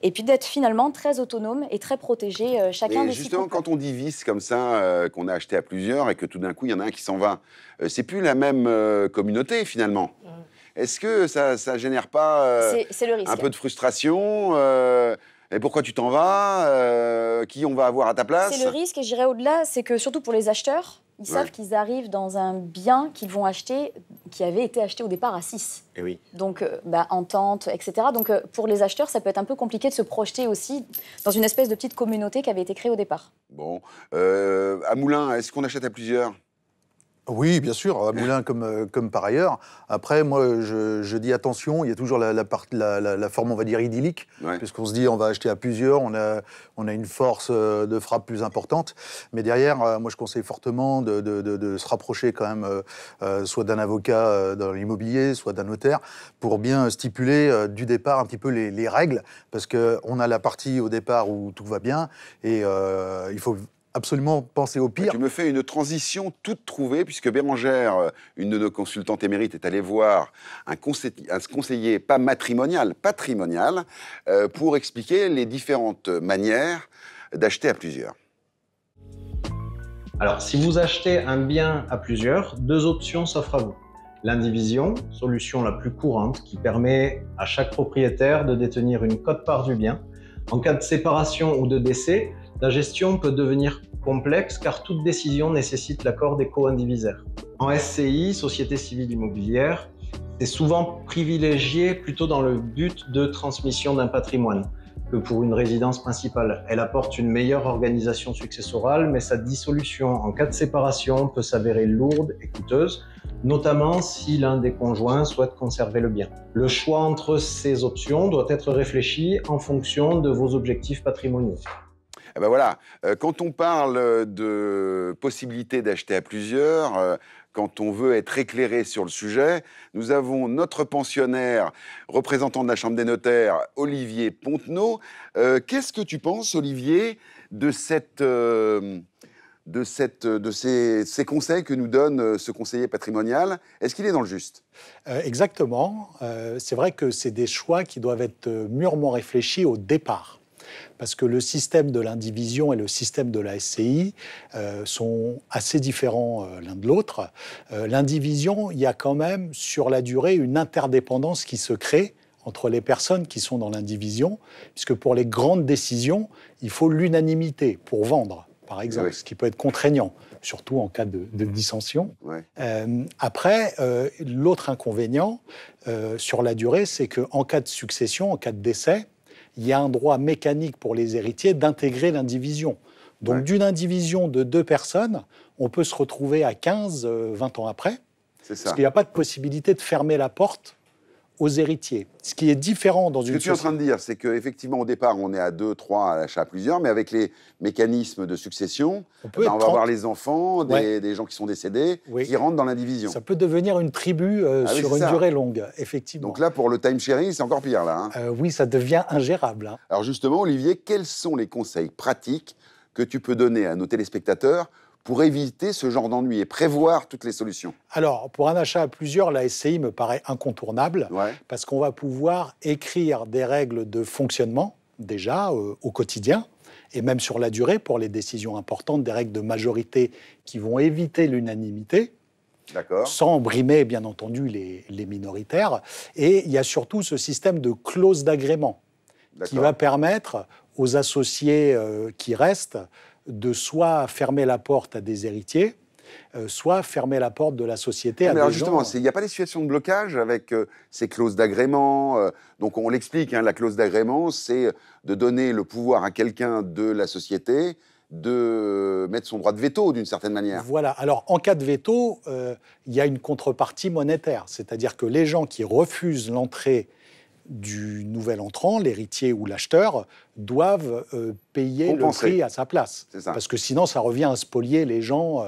et puis d'être finalement très autonomes et très protégés chacun des 6 justement, couples. quand on divise comme ça, qu'on a acheté à plusieurs et que tout d'un coup, il y en a un qui s'en va, c'est plus la même communauté, finalement. Est-ce que ça génère pas c'est le risque. un peu de frustration et pourquoi tu t'en vas Qui on va avoir à ta place? C'est le risque, et j'irai au-delà, c'est que surtout pour les acheteurs, ils savent qu'ils arrivent dans un bien qu'ils vont acheter, qui avait été acheté au départ à 6. Et oui. Donc, entente, etc. Donc, pour les acheteurs, ça peut être un peu compliqué de se projeter aussi dans une espèce de petite communauté qui avait été créée au départ. Bon. À Moulins, est-ce qu'on achète à plusieurs? Oui, bien sûr, à Moulins comme par ailleurs. Après, moi, je dis attention, il y a toujours la forme, on va dire, idyllique, puisqu'on se dit on va acheter à plusieurs, on a une force de frappe plus importante. Mais derrière, moi, je conseille fortement de se rapprocher quand même soit d'un avocat dans l'immobilier, soit d'un notaire, pour bien stipuler du départ un petit peu les règles, parce qu'on a la partie au départ où tout va bien, et il faut absolument penser au pire. Tu me fais une transition toute trouvée, puisque Bérangère, une de nos consultantes émérites, est allée voir un conseiller, pas matrimonial, patrimonial, pour expliquer les différentes manières d'acheter à plusieurs. Alors, si vous achetez un bien à plusieurs, 2 options s'offrent à vous. L'indivision, solution la plus courante, qui permet à chaque propriétaire de détenir une quote-part du bien. En cas de séparation ou de décès, la gestion peut devenir complexe car toute décision nécessite l'accord des co-indivisaires. En SCI, Société Civile Immobilière, c'est souvent privilégié plutôt dans le but de transmission d'un patrimoine que pour une résidence principale. Elle apporte une meilleure organisation successorale, mais sa dissolution en cas de séparation peut s'avérer lourde et coûteuse, notamment si l'un des conjoints souhaite conserver le bien. Le choix entre ces options doit être réfléchi en fonction de vos objectifs patrimoniaux. Eh ben voilà, quand on parle de possibilité d'acheter à plusieurs, quand on veut être éclairé sur le sujet, nous avons notre pensionnaire, représentant de la Chambre des notaires, Olivier Pontenot. Qu'est-ce que tu penses, Olivier, de ces conseils que nous donne ce conseiller patrimonial? Est-ce qu'il est dans le juste? Exactement. C'est vrai que c'est des choix qui doivent être mûrement réfléchis au départ. Parce que le système de l'indivision et le système de la SCI sont assez différents l'un de l'autre. L'indivision, il y a quand même, sur la durée, une interdépendance qui se crée entre les personnes qui sont dans l'indivision, puisque pour les grandes décisions, il faut l'unanimité pour vendre, par exemple, ce qui peut être contraignant, surtout en cas de dissension. Après, l'autre inconvénient sur la durée, c'est qu'en cas de succession, en cas de décès, il y a un droit mécanique pour les héritiers d'intégrer l'indivision. Donc, d'une indivision de 2 personnes, on peut se retrouver à 15, 20 ans après, parce qu'il n'y a pas de possibilité de fermer la porte aux héritiers. Ce qui est différent dans une... Ce que tu es en train de dire, c'est qu'effectivement, au départ, on est à 2, 3, à l'achat à plusieurs, mais avec les mécanismes de succession, on va avoir les enfants, des gens qui sont décédés, qui rentrent dans l'indivision. Ça peut devenir une tribu sur une durée longue, effectivement. Donc là, pour le time sharing, c'est encore pire, là. Oui, ça devient ingérable. Alors justement, Olivier, quels sont les conseils pratiques que tu peux donner à nos téléspectateurs pour éviter ce genre d'ennui et prévoir toutes les solutions? Alors, pour un achat à plusieurs, la SCI me paraît incontournable, parce qu'on va pouvoir écrire des règles de fonctionnement, déjà, au quotidien, et même sur la durée, pour les décisions importantes, des règles de majorité qui vont éviter l'unanimité. sans brimer, bien entendu, les minoritaires. Et il y a surtout ce système de clause d'agrément qui va permettre aux associés qui restent de soit fermer la porte à des héritiers, soit fermer la porte de la société à des justement, gens... il n'y a pas des situations de blocage avec ces clauses d'agrément donc on l'explique, la clause d'agrément, c'est de donner le pouvoir à quelqu'un de la société de mettre son droit de veto d'une certaine manière. Voilà. Alors, en cas de veto, il y a une contrepartie monétaire. C'est-à-dire que les gens qui refusent l'entrée du nouvel entrant, l'héritier ou l'acheteur, doivent payer le prix à sa place. Parce que sinon, ça revient à spolier les gens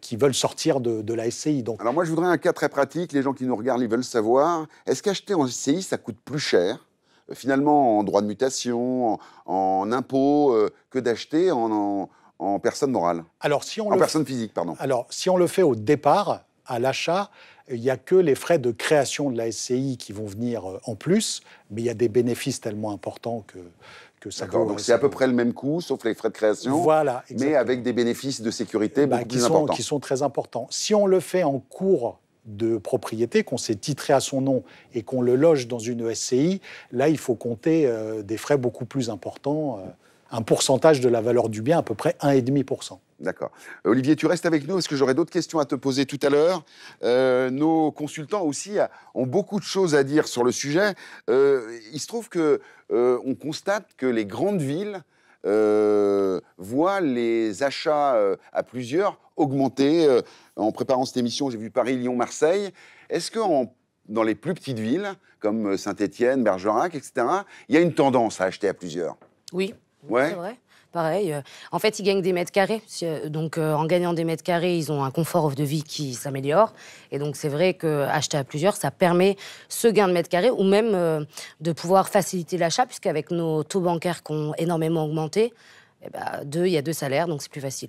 qui veulent sortir de la SCI. Donc... Alors moi, je voudrais un cas très pratique. Les gens qui nous regardent, ils veulent savoir, est-ce qu'acheter en SCI, ça coûte plus cher finalement en droit de mutation, en impôt, que d'acheter en personne morale. Alors, si on en personne physique, pardon. Alors, si on le fait au départ, à l'achat, il n'y a que les frais de création de la SCI qui vont venir en plus, mais il y a des bénéfices tellement importants que ça vaut... Donc c'est à peu près le même coût, sauf les frais de création, voilà, mais avec des bénéfices de sécurité beaucoup plus importants. Qui sont très importants. Si on le fait en cours de propriété, qu'on s'est titré à son nom et qu'on le loge dans une SCI, là, il faut compter des frais beaucoup plus importants, un pourcentage de la valeur du bien, à peu près 1,5%. D'accord. Olivier, tu restes avec nous parce que j'aurai d'autres questions à te poser tout à l'heure. Nos consultants aussi ont beaucoup de choses à dire sur le sujet. Il se trouve qu'on constate que les grandes villes voient les achats à plusieurs augmenter. En préparant cette émission, j'ai vu Paris, Lyon, Marseille. Est-ce que dans les plus petites villes, comme Saint-Étienne, Bergerac, etc., il y a une tendance à acheter à plusieurs? Oui, ouais. C'est vrai. Pareil, en fait, ils gagnent des mètres carrés. Donc, en gagnant des mètres carrés, ils ont un confort de vie qui s'améliore. Et donc, c'est vrai qu'acheter à plusieurs, ça permet ce gain de mètres carrés ou même de pouvoir faciliter l'achat, puisqu'avec nos taux bancaires qui ont énormément augmenté, il y a 2 salaires, donc c'est plus facile,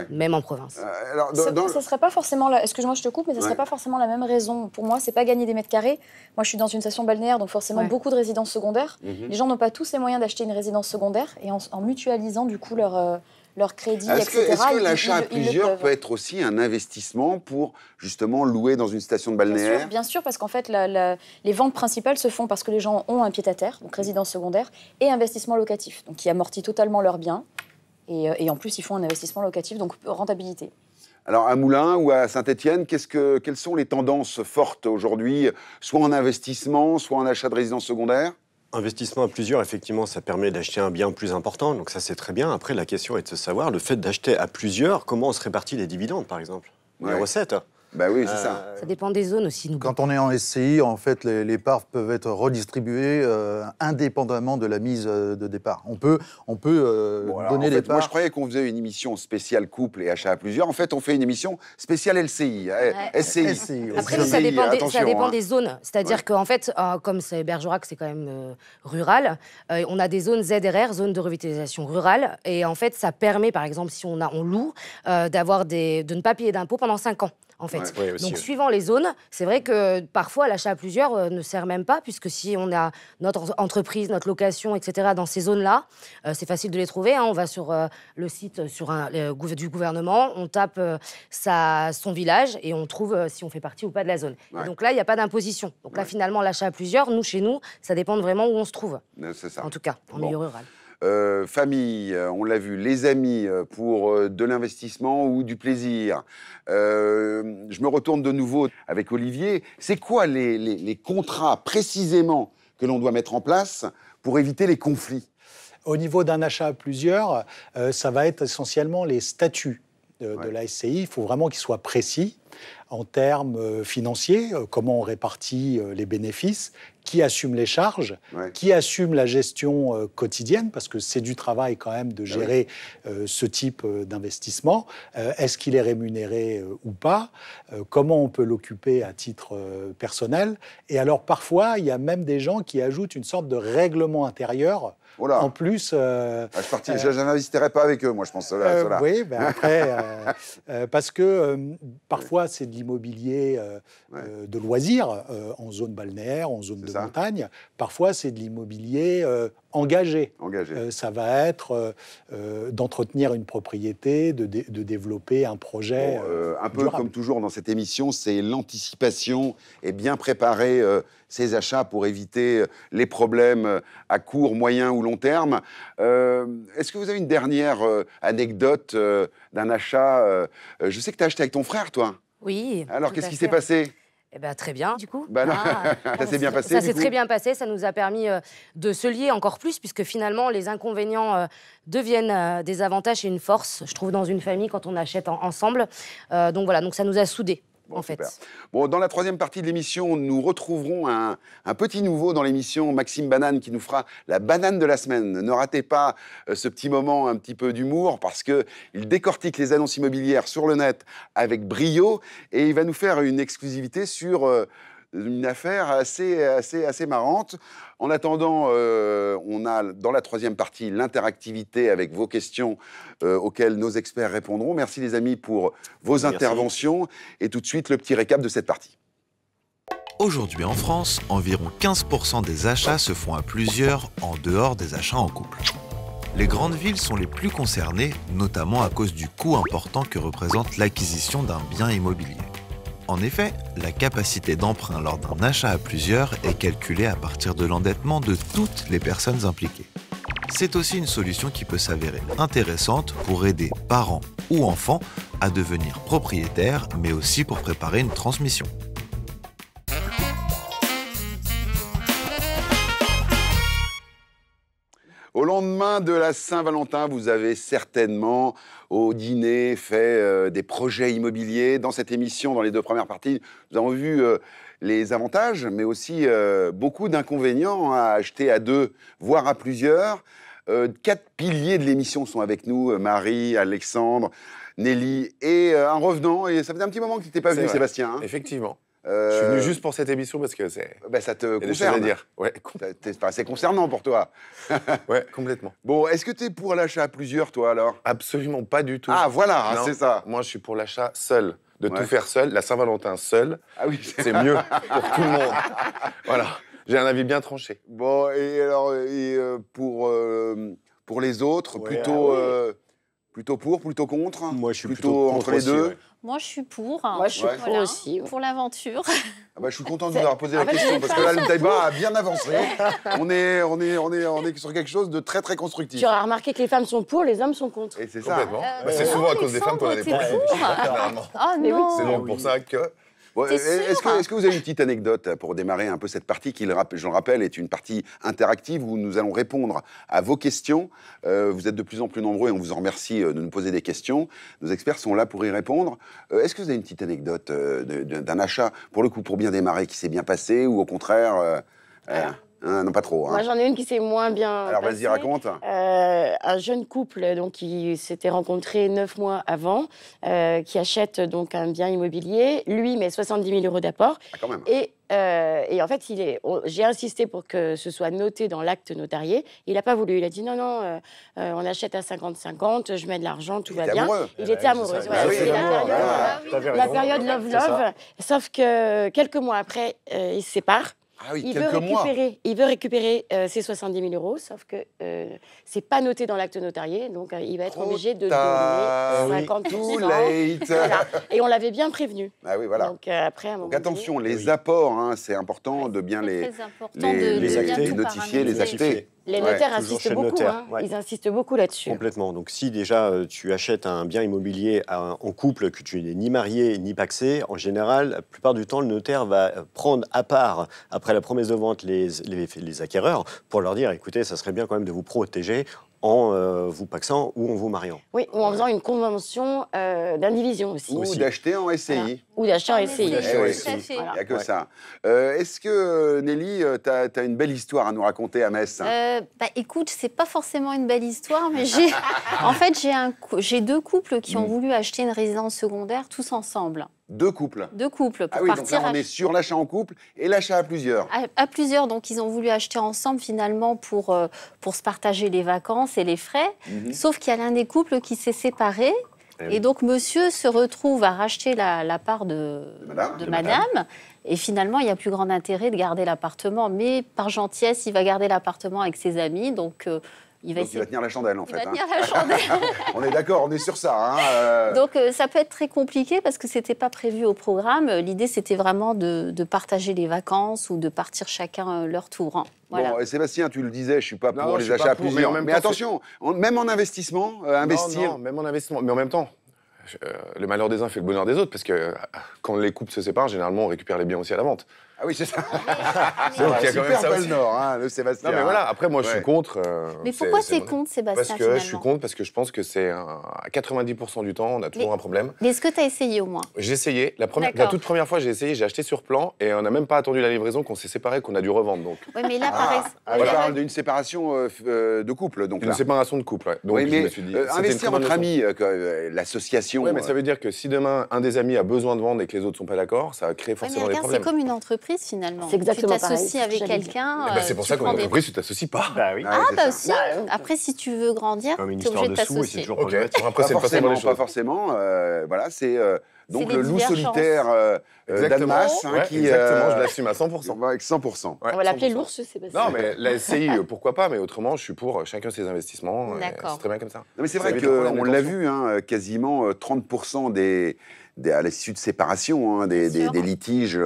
même en province. Ça serait pas forcément, excuse-moi, je te coupe, mais ça serait pas forcément la même raison. Pour moi, c'est pas gagner des mètres carrés. Moi, je suis dans une station balnéaire, donc forcément beaucoup de résidences secondaires. Les gens n'ont pas tous les moyens d'acheter une résidence secondaire, et en mutualisant du coup leur crédit, etc. Est-ce que l'achat à plusieurs peut être aussi un investissement pour justement louer dans une station de balnéaire? Bien sûr, parce qu'en fait, les ventes principales se font parce que les gens ont un pied-à-terre, donc résidence secondaire, et investissement locatif, donc qui amortit totalement leurs biens. Et en plus, ils font un investissement locatif, donc rentabilité. Alors, à Moulins ou à Saint-Étienne, quelles sont les tendances fortes aujourd'hui, soit en investissement, soit en achat de résidence secondaire? Investissement à plusieurs, effectivement, ça permet d'acheter un bien plus important, donc ça c'est très bien. Après, la question est de se savoir, le fait d'acheter à plusieurs, comment on se répartit les dividendes, par exemple, les recettes. Ben oui, c'est ça. Ça dépend des zones aussi. Quand on est en SCI, en fait, les parts peuvent être redistribuées indépendamment de la mise de départ. On peut donner des parts. Moi, je croyais qu'on faisait une émission spéciale couple et achat à plusieurs. En fait, on fait une émission spéciale LCI. SCI. Après, ça dépend des zones. C'est-à-dire qu'en fait, comme c'est Bergerac, c'est quand même rural, on a des zones ZRR, zones de revitalisation rurale. Et en fait, ça permet, par exemple, si on loue, de ne pas payer d'impôts pendant 5 ans. En fait. Donc, suivant les zones, c'est vrai que parfois, l'achat à plusieurs ne sert même pas, puisque si on a notre entreprise, notre location, etc., dans ces zones-là, c'est facile de les trouver. On va sur le site du gouvernement, on tape son village et on trouve si on fait partie ou pas de la zone. Et donc là, il n'y a pas d'imposition. Donc là, finalement, l'achat à plusieurs, chez nous, ça dépend vraiment où on se trouve. C'est ça. En tout cas, en milieu rural. Famille, on l'a vu, les amis pour de l'investissement ou du plaisir. Je me retourne de nouveau avec Olivier. C'est quoi les contrats précisément que l'on doit mettre en place pour éviter les conflits? Au niveau d'un achat à plusieurs, ça va être essentiellement les statuts de la SCI. Il faut vraiment qu'ils soient précis en termes financiers, comment on répartit les bénéfices, qui assume les charges, qui assume la gestion quotidienne, parce que c'est du travail quand même de gérer ce type d'investissement. Est-ce qu'il est rémunéré ou pas? Comment on peut l'occuper à titre personnel? Et alors parfois, il y a même des gens qui ajoutent une sorte de règlement intérieur. En plus... je n'investirais pas avec eux, moi, je pense. Cela. Oui, après, parce que parfois, c'est de l'immobilier de loisirs en zone balnéaire, en zone de montagne. Parfois, c'est de l'immobilier engagé. Ça va être d'entretenir une propriété, de développer un projet. Un peu durable. comme toujours dans cette émission, c'est l'anticipation et bien préparer ses achats pour éviter les problèmes à court, moyen ou long terme. Est-ce que vous avez une dernière anecdote d'un achat Je sais que tu as acheté avec ton frère, toi. Oui. Alors, qu'est-ce qui s'est passé ? Eh ben, très bien, du coup. Ça s'est bien passé. Ça s'est très bien passé. Ça nous a permis de se lier encore plus, puisque finalement, les inconvénients deviennent des avantages et une force, je trouve, dans une famille quand on achète ensemble. Donc voilà, donc ça nous a soudés. En fait. Bon, dans la troisième partie de l'émission, nous retrouverons un petit nouveau dans l'émission, Maxime Banane, qui nous fera la banane de la semaine. Ne ratez pas ce petit moment un petit peu d'humour, parce qu'il décortique les annonces immobilières sur le net avec brio, et il va nous faire une exclusivité sur une affaire assez marrante. En attendant, on a dans la troisième partie l'interactivité avec vos questions auxquelles nos experts répondront. Merci les amis pour vos interventions. Et tout de suite, le petit récap de cette partie. Aujourd'hui en France, environ 15% des achats se font à plusieurs en dehors des achats en couple. Les grandes villes sont les plus concernées, notamment à cause du coût important que représente l'acquisition d'un bien immobilier. En effet, la capacité d'emprunt lors d'un achat à plusieurs est calculée à partir de l'endettement de toutes les personnes impliquées. C'est aussi une solution qui peut s'avérer intéressante pour aider parents ou enfants à devenir propriétaires, mais aussi pour préparer une transmission. Au lendemain de la Saint-Valentin, vous avez certainement, au dîner, fait des projets immobiliers. Dans cette émission, dans les deux premières parties, nous avons vu les avantages, mais aussi beaucoup d'inconvénients à acheter à deux, voire à plusieurs. 4 piliers de l'émission sont avec nous, Marie, Alexandre, Nelly et un revenant. Et ça faisait un petit moment que tu n'étais pas venu, Sébastien. Hein. Effectivement. Je suis venu juste pour cette émission parce que c'est... ça te concerne. À dire. Ouais. C'est concernant pour toi. Ouais, complètement. Bon, est-ce que tu es pour l'achat à plusieurs, toi, alors? Absolument pas du tout. Ah, voilà, c'est ça. Moi, je suis pour l'achat seul. De tout faire seul. La Saint-Valentin seul, c'est mieux pour tout le monde. Voilà. J'ai un avis bien tranché. Bon, et alors, pour les autres, plutôt pour, plutôt contre? Moi, je suis plutôt entre les deux. Moi, je suis pour. Moi, je suis pour aussi. Pour l'aventure. Je suis content de vous avoir posé la question, parce que là, le débat a bien avancé. On est sur quelque chose de très, très constructif. Tu auras remarqué que les femmes sont pour, les hommes sont contre. Et c'est ça. C'est souvent à cause des femmes qu'on a des problèmes. C'est donc pour ça que... Est-ce que vous avez une petite anecdote pour démarrer un peu cette partie qui, je le rappelle, est une partie interactive où nous allons répondre à vos questions. Vous êtes de plus en plus nombreux et on vous en remercie de nous poser des questions. Nos experts sont là pour y répondre. Est-ce que vous avez une petite anecdote d'un achat, pour le coup, pour bien démarrer, qui s'est bien passé ou au contraire non, pas trop. Moi, j'en ai une qui s'est moins bien Alors, vas-y, raconte. Un jeune couple donc, qui s'était rencontré 9 mois avant, qui achète donc un bien immobilier. Lui met 70 000 € d'apport. Ah, quand même. Et en fait, j'ai insisté pour que ce soit noté dans l'acte notarié. Il n'a pas voulu. Il a dit non, on achète à 50-50, je mets de l'argent, tout va bien. Amoureux. Il était amoureux. La période love-love. Sauf que quelques mois après, ils se séparent. Ah oui, il veut récupérer ses 70 000 €, sauf que c'est pas noté dans l'acte notarié, donc il va être obligé de donner 50%. Voilà. Et on l'avait bien prévenu. Ah oui, voilà. Donc après, donc attention, les apports, c'est important de bien les notifier, les acter. Les notaires insistent beaucoup, ils insistent beaucoup là-dessus. Complètement. Donc si déjà tu achètes un bien immobilier en couple, que tu n'es ni marié ni pacsé, en général, la plupart du temps, le notaire va prendre à part, après la promesse de vente, les acquéreurs, pour leur dire, écoutez, ça serait bien quand même de vous protéger en vous pacsant ou en vous mariant. Oui, ou en faisant une convention d'indivision aussi. Ou d'acheter en SCI. Voilà. Ou d'acheter en SCI. Il n'y a que ça. Est-ce que, Nelly, tu as une belle histoire à nous raconter à Metz? Écoute, c'est pas forcément une belle histoire, mais en fait, j'ai 2 couples qui ont voulu acheter une résidence secondaire tous ensemble. 2 couples? 2 couples. Pour partir donc là, on est sur l'achat en couple et l'achat à plusieurs. À plusieurs, donc ils ont voulu acheter ensemble finalement pour se partager les vacances et les frais. Sauf qu'il y a l'un des couples qui s'est séparé Et donc, monsieur se retrouve à racheter la part de madame. Et finalement, il n'y a plus grand intérêt de garder l'appartement. Mais par gentillesse, il va garder l'appartement avec ses amis. Donc, il va tenir la chandelle, en fait. Il va tenir la chandelle. On est d'accord, on est sur ça. Donc, ça peut être très compliqué parce que ce n'était pas prévu au programme. L'idée, c'était vraiment de partager les vacances ou de partir chacun leur tour. Hein. Voilà. Bon, Sébastien, tu le disais, je ne suis pas pour les achats à plusieurs. Mais attention, même en investissement, investir... Non, même en investissement. Mais en même temps, le malheur des uns fait le bonheur des autres, parce que quand les couples se séparent, généralement, on récupère les biens aussi à la vente. Ah oui, c'est ça. Donc, il y a quand même ça aussi. Nord, hein, le Sébastien. Non, mais voilà, après, moi, je suis contre. Mais pourquoi c'est contre, Sébastien, Parce que je suis contre, parce que je pense que c'est à 90% du temps, on a toujours un problème. Mais est-ce que tu as essayé au moins? J'ai essayé. La toute première fois, j'ai essayé, j'ai acheté sur plan, et on n'a même pas attendu la livraison, qu'on s'est séparés, qu'on a dû revendre. Donc. Oui, mais là, on parle d'une séparation de couple. Donc une séparation de couple, ouais. Donc, oui, mais je me suis dit, investir entre amis, l'association... Oui, mais ça veut dire que si demain, un des amis a besoin de vendre et que les autres ne sont pas d'accord, ça va créer forcément des problèmes. C'est comme une entreprise, finalement. C'est exactement tu t'associes avec quelqu'un. C'est pour ça qu'en entreprise, tu t'associes pas. Bah oui. Aussi. Après, si tu veux grandir, tu es obligé de t'associer. Pas forcément. Voilà, c'est donc le loup solitaire d'Annemasse. Exactement, je l'assume à 100%. Avec 100%. On va l'appeler l'ours, Sébastien. Non, mais la SCI, pourquoi pas, mais autrement, je suis pour chacun ses investissements. C'est très bien comme ça. Non, mais c'est vrai qu'on l'a vu, quasiment 30% à l'issue de séparation, des litiges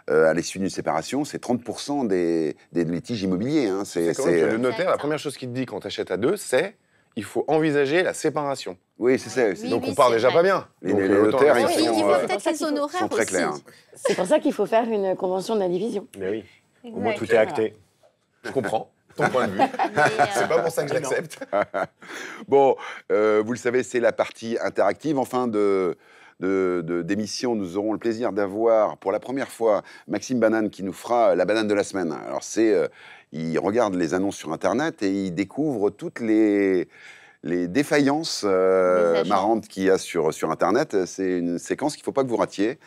à l'issue d'une séparation, c'est 30% des litiges immobiliers. C'est le notaire, la première chose qu'il te dit quand tu achètes à deux, c'est il faut envisager la séparation. Oui, c'est ça. Donc on part déjà pas bien. Les notaires, ils sont très clairs. C'est pour ça qu'il faut faire une convention d'indivision. Mais oui, au moins tout est acté. Je comprends ton point de vue. C'est pas pour ça que je l'accepte. Bon, vous le savez, c'est la partie interactive. En fin d'émission, nous aurons le plaisir d'avoir pour la première fois Maxime Banane qui nous fera la banane de la semaine. Alors il regarde les annonces sur Internet et il découvre toutes les défaillances marrantes qu'il y a sur Internet. C'est une séquence qu'il ne faut pas que vous ratiez.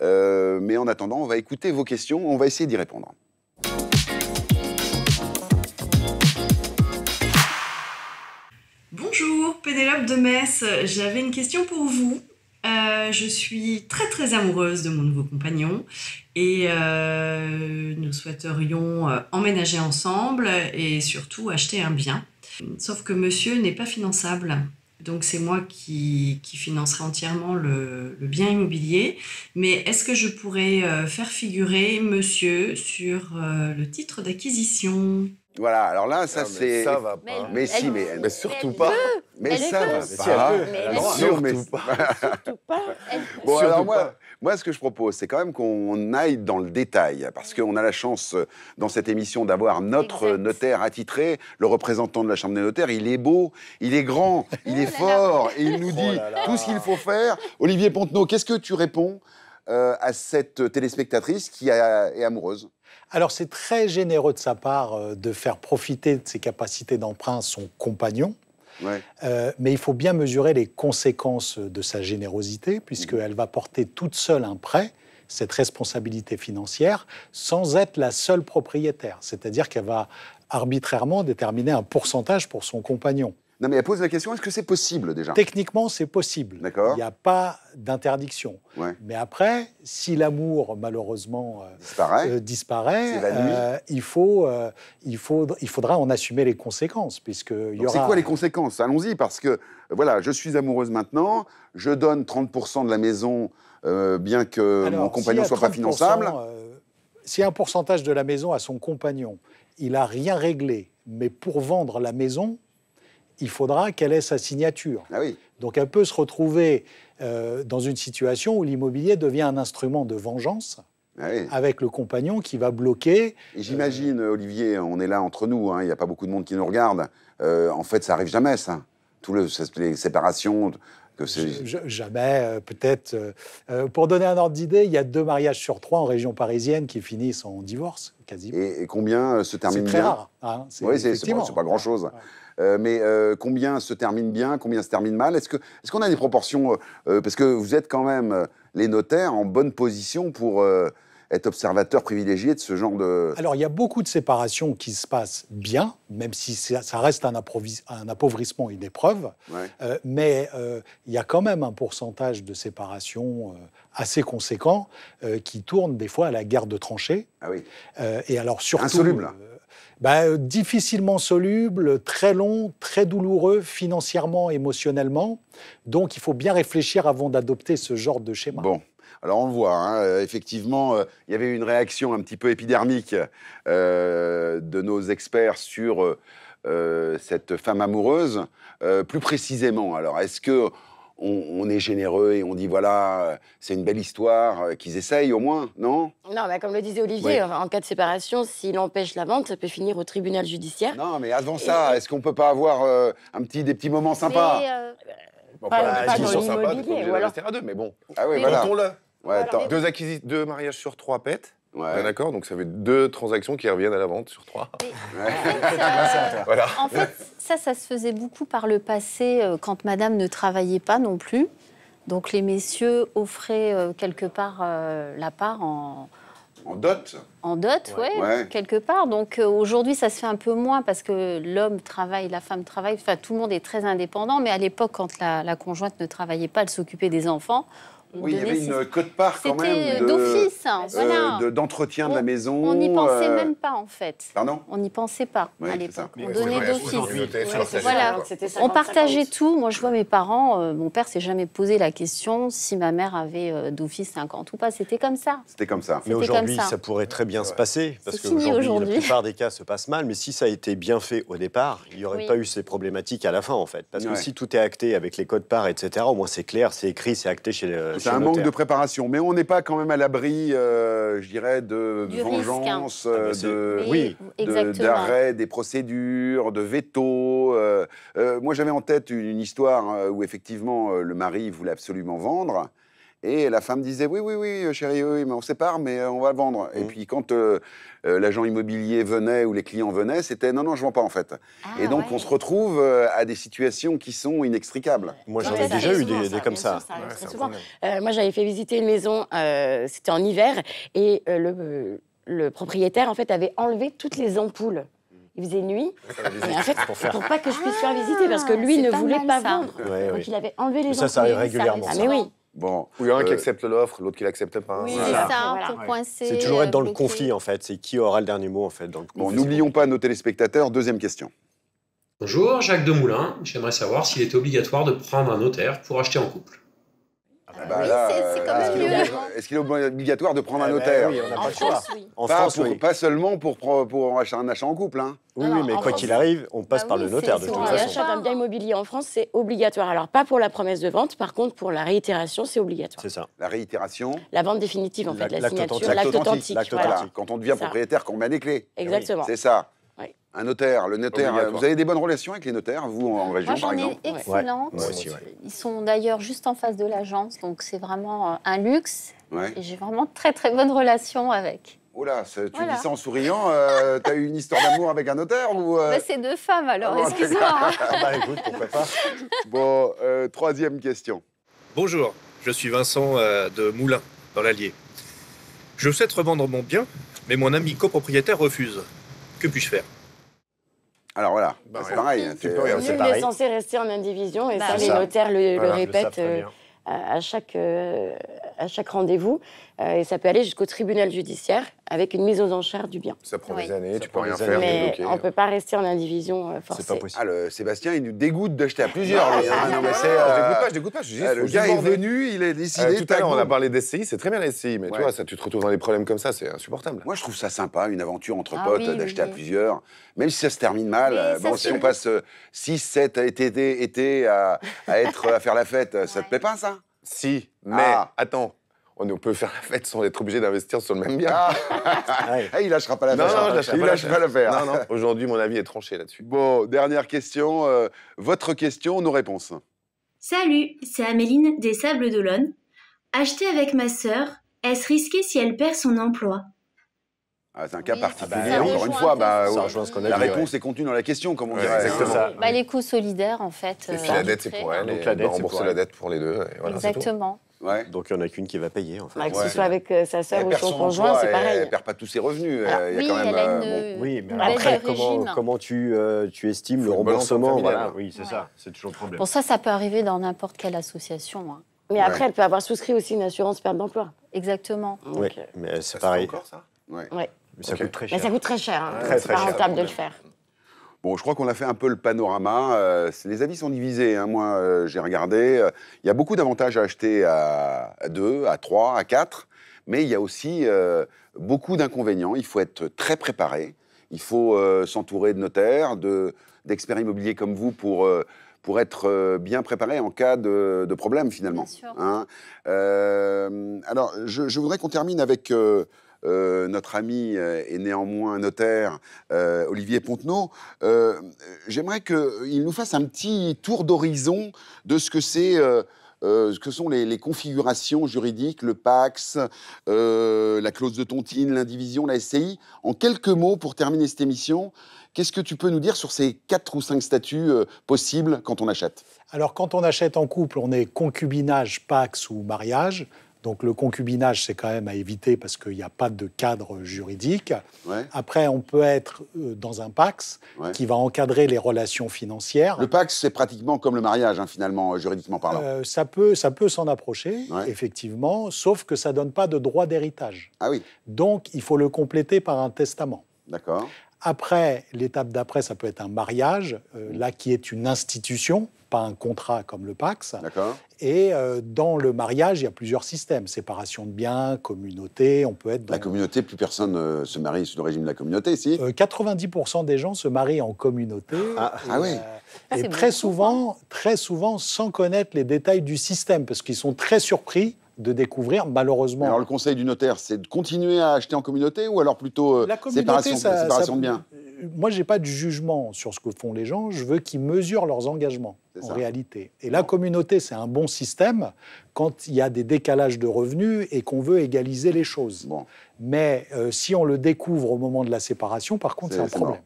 Mais en attendant, on va écouter vos questions, on va essayer d'y répondre. Bonjour, Pénélope de Metz. J'avais une question pour vous. Je suis très très amoureuse de mon nouveau compagnon et nous souhaiterions emménager ensemble et surtout acheter un bien. Sauf que monsieur n'est pas finançable. Donc c'est moi qui financerai entièrement le bien immobilier. Mais est-ce que je pourrais faire figurer monsieur sur le titre d'acquisition ? Voilà, alors là, ça c'est... Ça va pas. Mais surtout pas. Mais ça va pas. Surtout pas. Bon, alors moi, ce que je propose, c'est quand même qu'on aille dans le détail, parce qu'on a la chance, dans cette émission, d'avoir notre notaire attitré, le représentant de la Chambre des notaires. Il est beau, il est grand, il est fort, et il nous dit tout ce qu'il faut faire. Olivier Pontenot, qu'est-ce que tu réponds à cette téléspectatrice qui est amoureuse ? Alors, c'est très généreux de sa part de faire profiter de ses capacités d'emprunt son compagnon. Ouais. Mais il faut bien mesurer les conséquences de sa générosité, puisqu'elle va porter toute seule un prêt, cette responsabilité financière, sans être la seule propriétaire. C'est-à-dire qu'elle va arbitrairement déterminer un pourcentage pour son compagnon. Non, mais elle pose la question, est-ce que c'est possible déjà ? Techniquement, c'est possible. D'accord. Il n'y a pas d'interdiction. Ouais. Mais après, si l'amour, malheureusement, disparaît, il faudra en assumer les conséquences. C'est quoi les conséquences ? Allons-y, parce que, voilà, je suis amoureuse maintenant, je donne 30% de la maison, bien que mon compagnon ne soit pas finançable. Si un pourcentage de la maison à son compagnon, il n'a rien réglé, mais pour vendre la maison, il faudra qu'elle ait sa signature. Ah oui. Donc elle peut se retrouver dans une situation où l'immobilier devient un instrument de vengeance avec le compagnon qui va bloquer. Et j'imagine, Olivier, on est là entre nous, il n'y a pas beaucoup de monde qui nous regarde. En fait, ça n'arrive jamais, ça. Les séparations... Jamais, peut-être. Pour donner un ordre d'idée, il y a 2 mariages sur 3 en région parisienne qui finissent en divorce, quasiment. Et combien se terminent bien ? C'est très rare. Oui, c'est pas grand-chose. Ouais. Mais combien se termine bien, combien se termine mal ? Est-ce qu'on a des proportions parce que vous êtes quand même les notaires en bonne position pour être observateur privilégié de ce genre de... Alors, il y a beaucoup de séparations qui se passent bien, même si ça reste un appauvrissement, une épreuve. Ouais. Mais il y a quand même un pourcentage de séparation assez conséquent qui tourne des fois à la guerre de tranchées. Ah oui. Et alors, surtout... Insoluble. Difficilement soluble, très long, très douloureux financièrement, émotionnellement. Donc, il faut bien réfléchir avant d'adopter ce genre de schéma. Bon. Alors, on le voit, hein, effectivement, il y avait une réaction un petit peu épidermique de nos experts sur cette femme amoureuse. Plus précisément, alors, est-ce que on est généreux et on dit, voilà, c'est une belle histoire, qu'ils essayent au moins, non? Non, comme le disait Olivier, en cas de séparation, s'il empêche la vente, ça peut finir au tribunal judiciaire. Non, mais avant ça, est-ce qu'on peut pas avoir des petits moments sympas? Pas dans l'immobilier, ou alors... rester à deux, mais bon. Ah oui, voilà. Mettons-le. Ouais, deux mariages sur 3 pètent. Ouais. D'accord, donc ça fait 2 transactions qui reviennent à la vente sur 3. Voilà. En fait, ça se faisait beaucoup par le passé quand madame ne travaillait pas non plus. Donc les messieurs offraient quelque part la part en dot. En dot, ouais, quelque part. Donc aujourd'hui, ça se fait un peu moins parce que l'homme travaille, la femme travaille. Enfin, tout le monde est très indépendant. Mais à l'époque, quand la conjointe ne travaillait pas, elle s'occupait des enfants. Oui, il y avait une quote-part quand même d'office, voilà. d'entretien de la maison. On n'y pensait même pas, en fait. Pardon? On n'y pensait pas à l'époque. On donnait d'office. Voilà. On partageait tout. Moi, je vois mes parents, mon père s'est jamais posé la question si ma mère avait d'office 50 ou pas. C'était comme ça. C'était comme ça. Mais aujourd'hui, ça pourrait très bien se passer. Parce qu'aujourd'hui, la plupart des cas se passent mal. Mais si ça a été bien fait au départ, il n'y aurait pas eu ces problématiques à la fin, en fait. Parce que si tout est acté avec les codes-parts, etc., au moins c'est clair, c'est écrit, c'est acté chez le c'est un manque de préparation, mais on n'est pas quand même à l'abri, je dirais, de vengeance, d'arrêt des procédures, de veto. Moi, j'avais en tête une histoire où effectivement le mari voulait absolument vendre. Et la femme disait, oui, chérie, oui, mais on sépare, mais on va le vendre. Et puis quand l'agent immobilier venait ou les clients venaient, c'était, non, je ne vends pas en fait. Et donc on se retrouve à des situations qui sont inextricables. Moi, j'en ai déjà eu des comme ça. Moi, j'avais fait visiter une maison, c'était en hiver, et le propriétaire, en fait, avait enlevé toutes les ampoules. Il faisait nuit, et en fait, pour pas que je puisse faire visiter, parce que lui ne voulait pas vendre. Donc il avait enlevé les ampoules. Ça arrive régulièrement. Ah mais oui. Bon, ou il y en a un qui accepte l'offre, l'autre qui l'accepte pas. Oui, c'est ça, pour coincer. C'est toujours être dans le conflit, en fait. C'est qui aura le dernier mot, en fait, dans le conflit. Bon, n'oublions pas nos téléspectateurs. Deuxième question. Bonjour, Jacques Demoulin. J'aimerais savoir s'il était obligatoire de prendre un notaire pour acheter en couple. C'est quand même mieux. Est-ce qu'il est obligatoire de prendre un notaire? Oui, on n'a pas le choix. En France, oui. Pas seulement pour acheter un achat en couple. Hein. Oui, mais quoi qu'il arrive, on passe par le notaire de toute façon. L'achat d'un bien immobilier en France, c'est obligatoire. Alors, pas pour la promesse de vente, par contre, pour la réitération, c'est obligatoire. C'est ça. La réitération? La vente définitive, en fait, la signature, l'acte authentique. Voilà. Quand on devient propriétaire, qu'on met les clés. Exactement. C'est ça. Un notaire, le notaire. Vous avez des bonnes relations avec les notaires, vous, en région, par exemple? Moi, j'en ai excellentes. Moi aussi, Ils sont d'ailleurs juste en face de l'agence, donc c'est vraiment un luxe. Et j'ai vraiment très, très bonne relation avec. Oh là, tu dis ça en souriant. T'as eu une histoire d'amour avec un notaire ou C'est 2 femmes, alors, excuse-moi. Écoute, pourquoi pas. Bon, troisième question. Bonjour, je suis Vincent de Moulins, dans l'Allier. Je souhaite revendre mon bien, mais mon ami copropriétaire refuse. Que puis-je faire? Alors voilà, c'est pareil. Il est censé rester en indivision, et ça, les notaires le répètent à chaque rendez-vous. Et ça peut aller jusqu'au tribunal judiciaire avec une mise aux enchères du bien. Ça prend des années, tu peux rien faire. Mais on ne peut pas rester en indivision forcée. C'est pas possible. Sébastien, il nous dégoûte d'acheter à plusieurs. Je dégoûte pas. Le gars est venu, il est décidé. Tout à l'heure, on a parlé des SCI, c'est très bien les SCI, mais tu vois, tu te retrouves dans des problèmes comme ça, c'est insupportable. Moi, je trouve ça sympa, une aventure entre potes, d'acheter à plusieurs. Même si ça se termine mal, si on passe 6, 7 étés à faire la fête, ça te plaît pas, ça? Si, mais attends. On peut faire la fête sans être obligé d'investir sur le même bien. Il lâchera pas l'affaire. Il lâche pas l'affaire. Non. Aujourd'hui, mon avis est tranché là-dessus. Bon, dernière question. Votre question, nos réponses. Salut, c'est Améline des Sables d'Olonne. Acheter avec ma sœur, est-ce risqué si elle perd son emploi? C'est un cas particulier, ça encore une fois. La dit, réponse est contenue dans la question, comme on dirait. Exactement. L'éco-solidaire, en fait. Et puis la dette, c'est pour elle. Donc la dette, rembourser la dette pour les deux. Voilà, exactement. Ouais. Donc il n'y en a qu'une qui va payer. En fait. Que ce soit avec sa sœur ou son conjoint, c'est pareil. Elle ne perd pas tous ses revenus. Oui, mais après, comment tu estimes le remboursement? Voilà, oui, c'est ça. C'est toujours le problème. Pour ça peut arriver dans n'importe quelle association. Hein. Mais après, elle peut avoir souscrit aussi une assurance perte d'emploi. Exactement. Oui, mais c'est pareil. Encore ça? Ouais. Mais ça coûte très cher. Mais ça coûte très cher. Hein. Très, c'est pas rentable de le faire. Bon, je crois qu'on a fait un peu le panorama. Les avis sont divisés. Hein. Moi, j'ai regardé. Il y a beaucoup d'avantages à acheter à 2, à 3, à 4. Mais il y a aussi beaucoup d'inconvénients. Il faut être très préparé. Il faut s'entourer de notaires, d'experts immobiliers comme vous pour être bien préparé en cas de problème, finalement. Hein. Alors, je voudrais qu'on termine avec notre ami et néanmoins notaire, Olivier Pontenot. J'aimerais qu'il nous fasse un petit tour d'horizon de ce que c'est... ce que sont les configurations juridiques, le PACS, la clause de tontine, l'indivision, la SCI. En quelques mots, pour terminer cette émission, qu'est-ce que tu peux nous dire sur ces 4 ou 5 statuts possibles quand on achète? Alors, quand on achète en couple, on est concubinage, PACS ou mariage. Donc, le concubinage, c'est quand même à éviter parce qu'il n'y a pas de cadre juridique. Ouais. Après, on peut être dans un PACS qui va encadrer les relations financières. Le PACS, c'est pratiquement comme le mariage, hein, finalement, juridiquement parlant. Ça peut s'en approcher, effectivement, sauf que ça ne donne pas de droit d'héritage. Ah oui. Donc, il faut le compléter par un testament. D'accord. Après, l'étape d'après, ça peut être un mariage, là qui est une institution, pas un contrat comme le PACS. D'accord. Et dans le mariage, il y a plusieurs systèmes. Séparation de biens, communauté, on peut être... Dans... La communauté, plus personne se marie sous le régime de la communauté, ici. 90% des gens se marient en communauté. Oui. Et très souvent, sans connaître les détails du système, parce qu'ils sont très surpris de découvrir, malheureusement... Alors, le conseil du notaire, c'est de continuer à acheter en communauté ou alors plutôt séparation de biens? Moi, je n'ai pas de jugement sur ce que font les gens. Je veux qu'ils mesurent leurs engagements, en réalité. Et la communauté, c'est un bon système quand il y a des décalages de revenus et qu'on veut égaliser les choses. Bon. Mais si on le découvre au moment de la séparation, par contre, c'est un problème.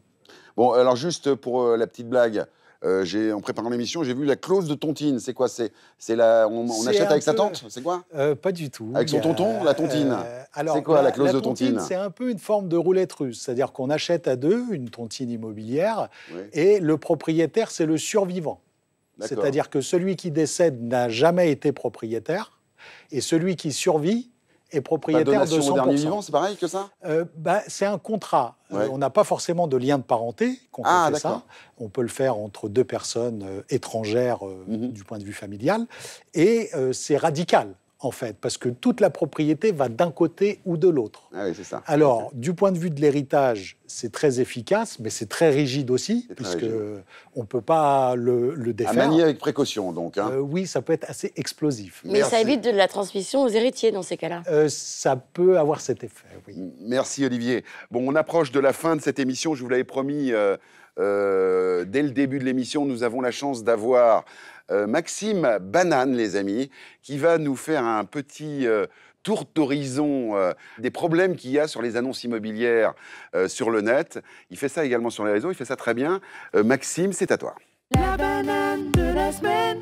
Bon, alors juste pour la petite blague... en préparant l'émission, j'ai vu la clause de tontine. C'est quoi? On achète avec sa tante? C'est quoi? Pas du tout. Avec son tonton, la tontine? C'est quoi la clause de tontine? C'est un peu une forme de roulette russe. C'est-à-dire qu'on achète à 2 une tontine immobilière et le propriétaire, c'est le survivant. C'est-à-dire que celui qui décède n'a jamais été propriétaire et celui qui survit est propriétaire de 100%. Au dernier vivant, c'est pareil que ça? C'est un contrat. On n'a pas forcément de lien de parenté quand on fait ça. On peut le faire entre 2 personnes étrangères du point de vue familial. Et c'est radical, en fait, parce que toute la propriété va d'un côté ou de l'autre. Ah oui, c'est ça. Alors, du point de vue de l'héritage, c'est très efficace, mais c'est très rigide aussi, puisque on ne peut pas le défaire. À manier avec précaution, donc. Hein. Oui, ça peut être assez explosif. Mais ça évite de la transmission aux héritiers dans ces cas-là. Ça peut avoir cet effet, oui. Merci, Olivier. Bon, on approche de la fin de cette émission. Je vous l'avais promis dès le début de l'émission. Nous avons la chance d'avoir Maxime Banane, les amis, qui va nous faire un petit tour d'horizon des problèmes qu'il y a sur les annonces immobilières sur le net. Il fait ça également sur les réseaux, il fait ça très bien. Maxime, c'est à toi. La banane de la semaine.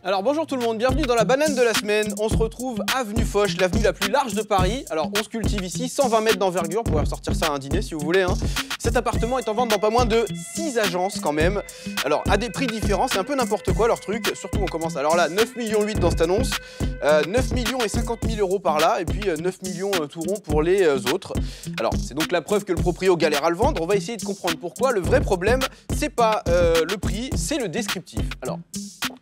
Alors bonjour tout le monde, bienvenue dans la banane de la semaine. On se retrouve avenue Foch, l'avenue la plus large de Paris. Alors on se cultive ici, 120 mètres d'envergure, vous pouvez ressortir ça à un dîner si vous voulez. Hein. Cet appartement est en vente dans pas moins de 6 agences quand même. Alors à des prix différents, c'est un peu n'importe quoi leur truc. Surtout on commence, alors là 9,8 millions dans cette annonce, 9 millions et 50 000 euros par là, et puis 9 millions tout rond pour les autres. Alors c'est donc la preuve que le proprio galère à le vendre. On va essayer de comprendre pourquoi. Le vrai problème, c'est pas le prix, c'est le descriptif. Alors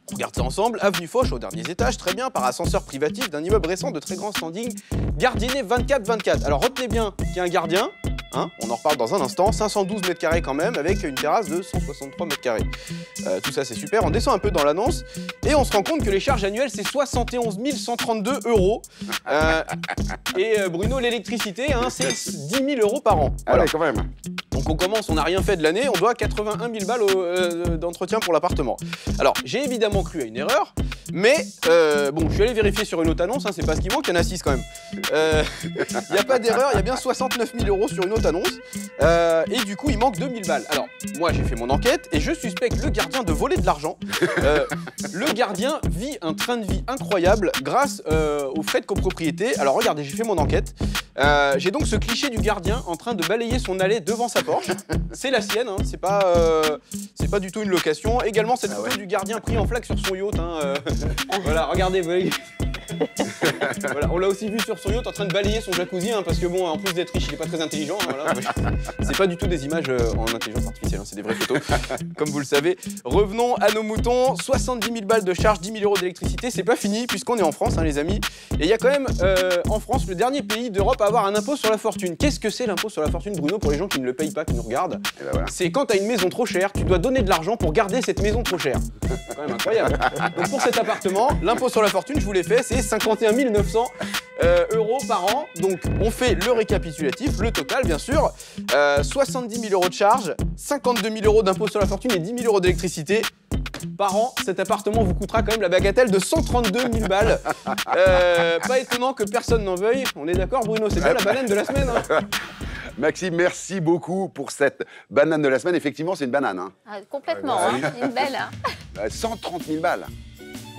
on regarde ça ensemble. Avenue Foch, aux derniers étages, très bien, par ascenseur privatif d'un immeuble récent de très grand standing, gardienné 24/24. Alors retenez bien qu'il y a un gardien, hein, on en reparle dans un instant, 512 mètres carrés quand même, avec une terrasse de 163 mètres carrés. Tout ça c'est super, on descend un peu dans l'annonce, et on se rend compte que les charges annuelles c'est 71 132 euros. Et Bruno, l'électricité, hein, c'est 10 000 euros par an. Voilà. Ah ouais, quand même. Donc on commence, on n'a rien fait de l'année, on doit 81 000 balles d'entretien pour l'appartement. Alors j'ai évidemment cru à une erreur, Mais bon, je suis allé vérifier sur une autre annonce, hein, c'est pas ce qui manque, il y en a 6 quand même. Il n'y a pas d'erreur, il y a bien 69 000 € sur une autre annonce. Et du coup, il manque 2000 balles. Alors, moi, j'ai fait mon enquête et je suspecte le gardien de voler de l'argent. Le gardien vit un train de vie incroyable grâce aux frais de copropriété. Alors, regardez, j'ai fait mon enquête. J'ai donc ce cliché du gardien en train de balayer son allée devant sa Porsche. C'est la sienne, hein, c'est pas du tout une location. Également, cette photo du gardien pris en flag sur son yacht. Hein, voilà, regardez, vous voyez. Voilà, on l'a aussi vu sur son yacht en train de balayer son jacuzzi, hein, parce que bon, en plus d'être riche, il est pas très intelligent. Hein, voilà. C'est pas du tout des images en intelligence artificielle, hein, c'est des vraies photos, comme vous le savez. Revenons à nos moutons. 70 000 balles de charge, 10 000 € d'électricité, c'est pas fini puisqu'on est en France, hein, les amis. Et il y a quand même en France le dernier pays d'Europe à avoir un impôt sur la fortune. Qu'est-ce que c'est l'impôt sur la fortune, Bruno, pour les gens qui ne le payent pas, qui nous regardent? Ben voilà. C'est quand tu as une maison trop chère, tu dois donner de l'argent pour garder cette maison trop chère. C'est quand même incroyable. Donc pour cet appartement, l'impôt sur la fortune, je vous l'ai fait, c'est 51 900 € par an. Donc on fait le récapitulatif, le total bien sûr. 70 000 € de charges, 52 000 € d'impôt sur la fortune et 10 000 € d'électricité. Par an, cet appartement vous coûtera quand même la bagatelle de 132 000 balles. Pas étonnant que personne n'en veuille. On est d'accord, Bruno, c'est bien la banane de la semaine, hein. Maxime, merci beaucoup pour cette banane de la semaine. Effectivement, c'est une banane. Hein. Ah, complètement, hein, une belle. Hein. 130 000 balles.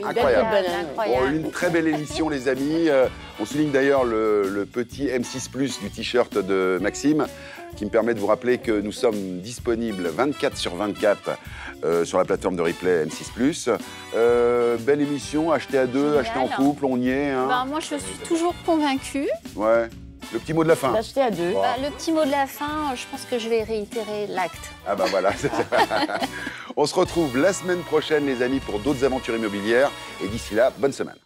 Une incroyable. Belle banane, incroyable. Bon, une très belle émission, les amis. On souligne d'ailleurs le petit M6+ du t-shirt de Maxime, qui me permet de vous rappeler que nous sommes disponibles 24/24 sur la plateforme de replay M6+. Belle émission, acheter à deux, acheter en couple, on y est. Hein. Ben, moi, je suis toujours convaincue. Ouais. Le petit mot de la fin. D'acheter à deux. Bah, le petit mot de la fin, je pense que je vais réitérer l'acte. Ah bah voilà. On se retrouve la semaine prochaine, les amis, pour d'autres aventures immobilières. Et d'ici là, bonne semaine.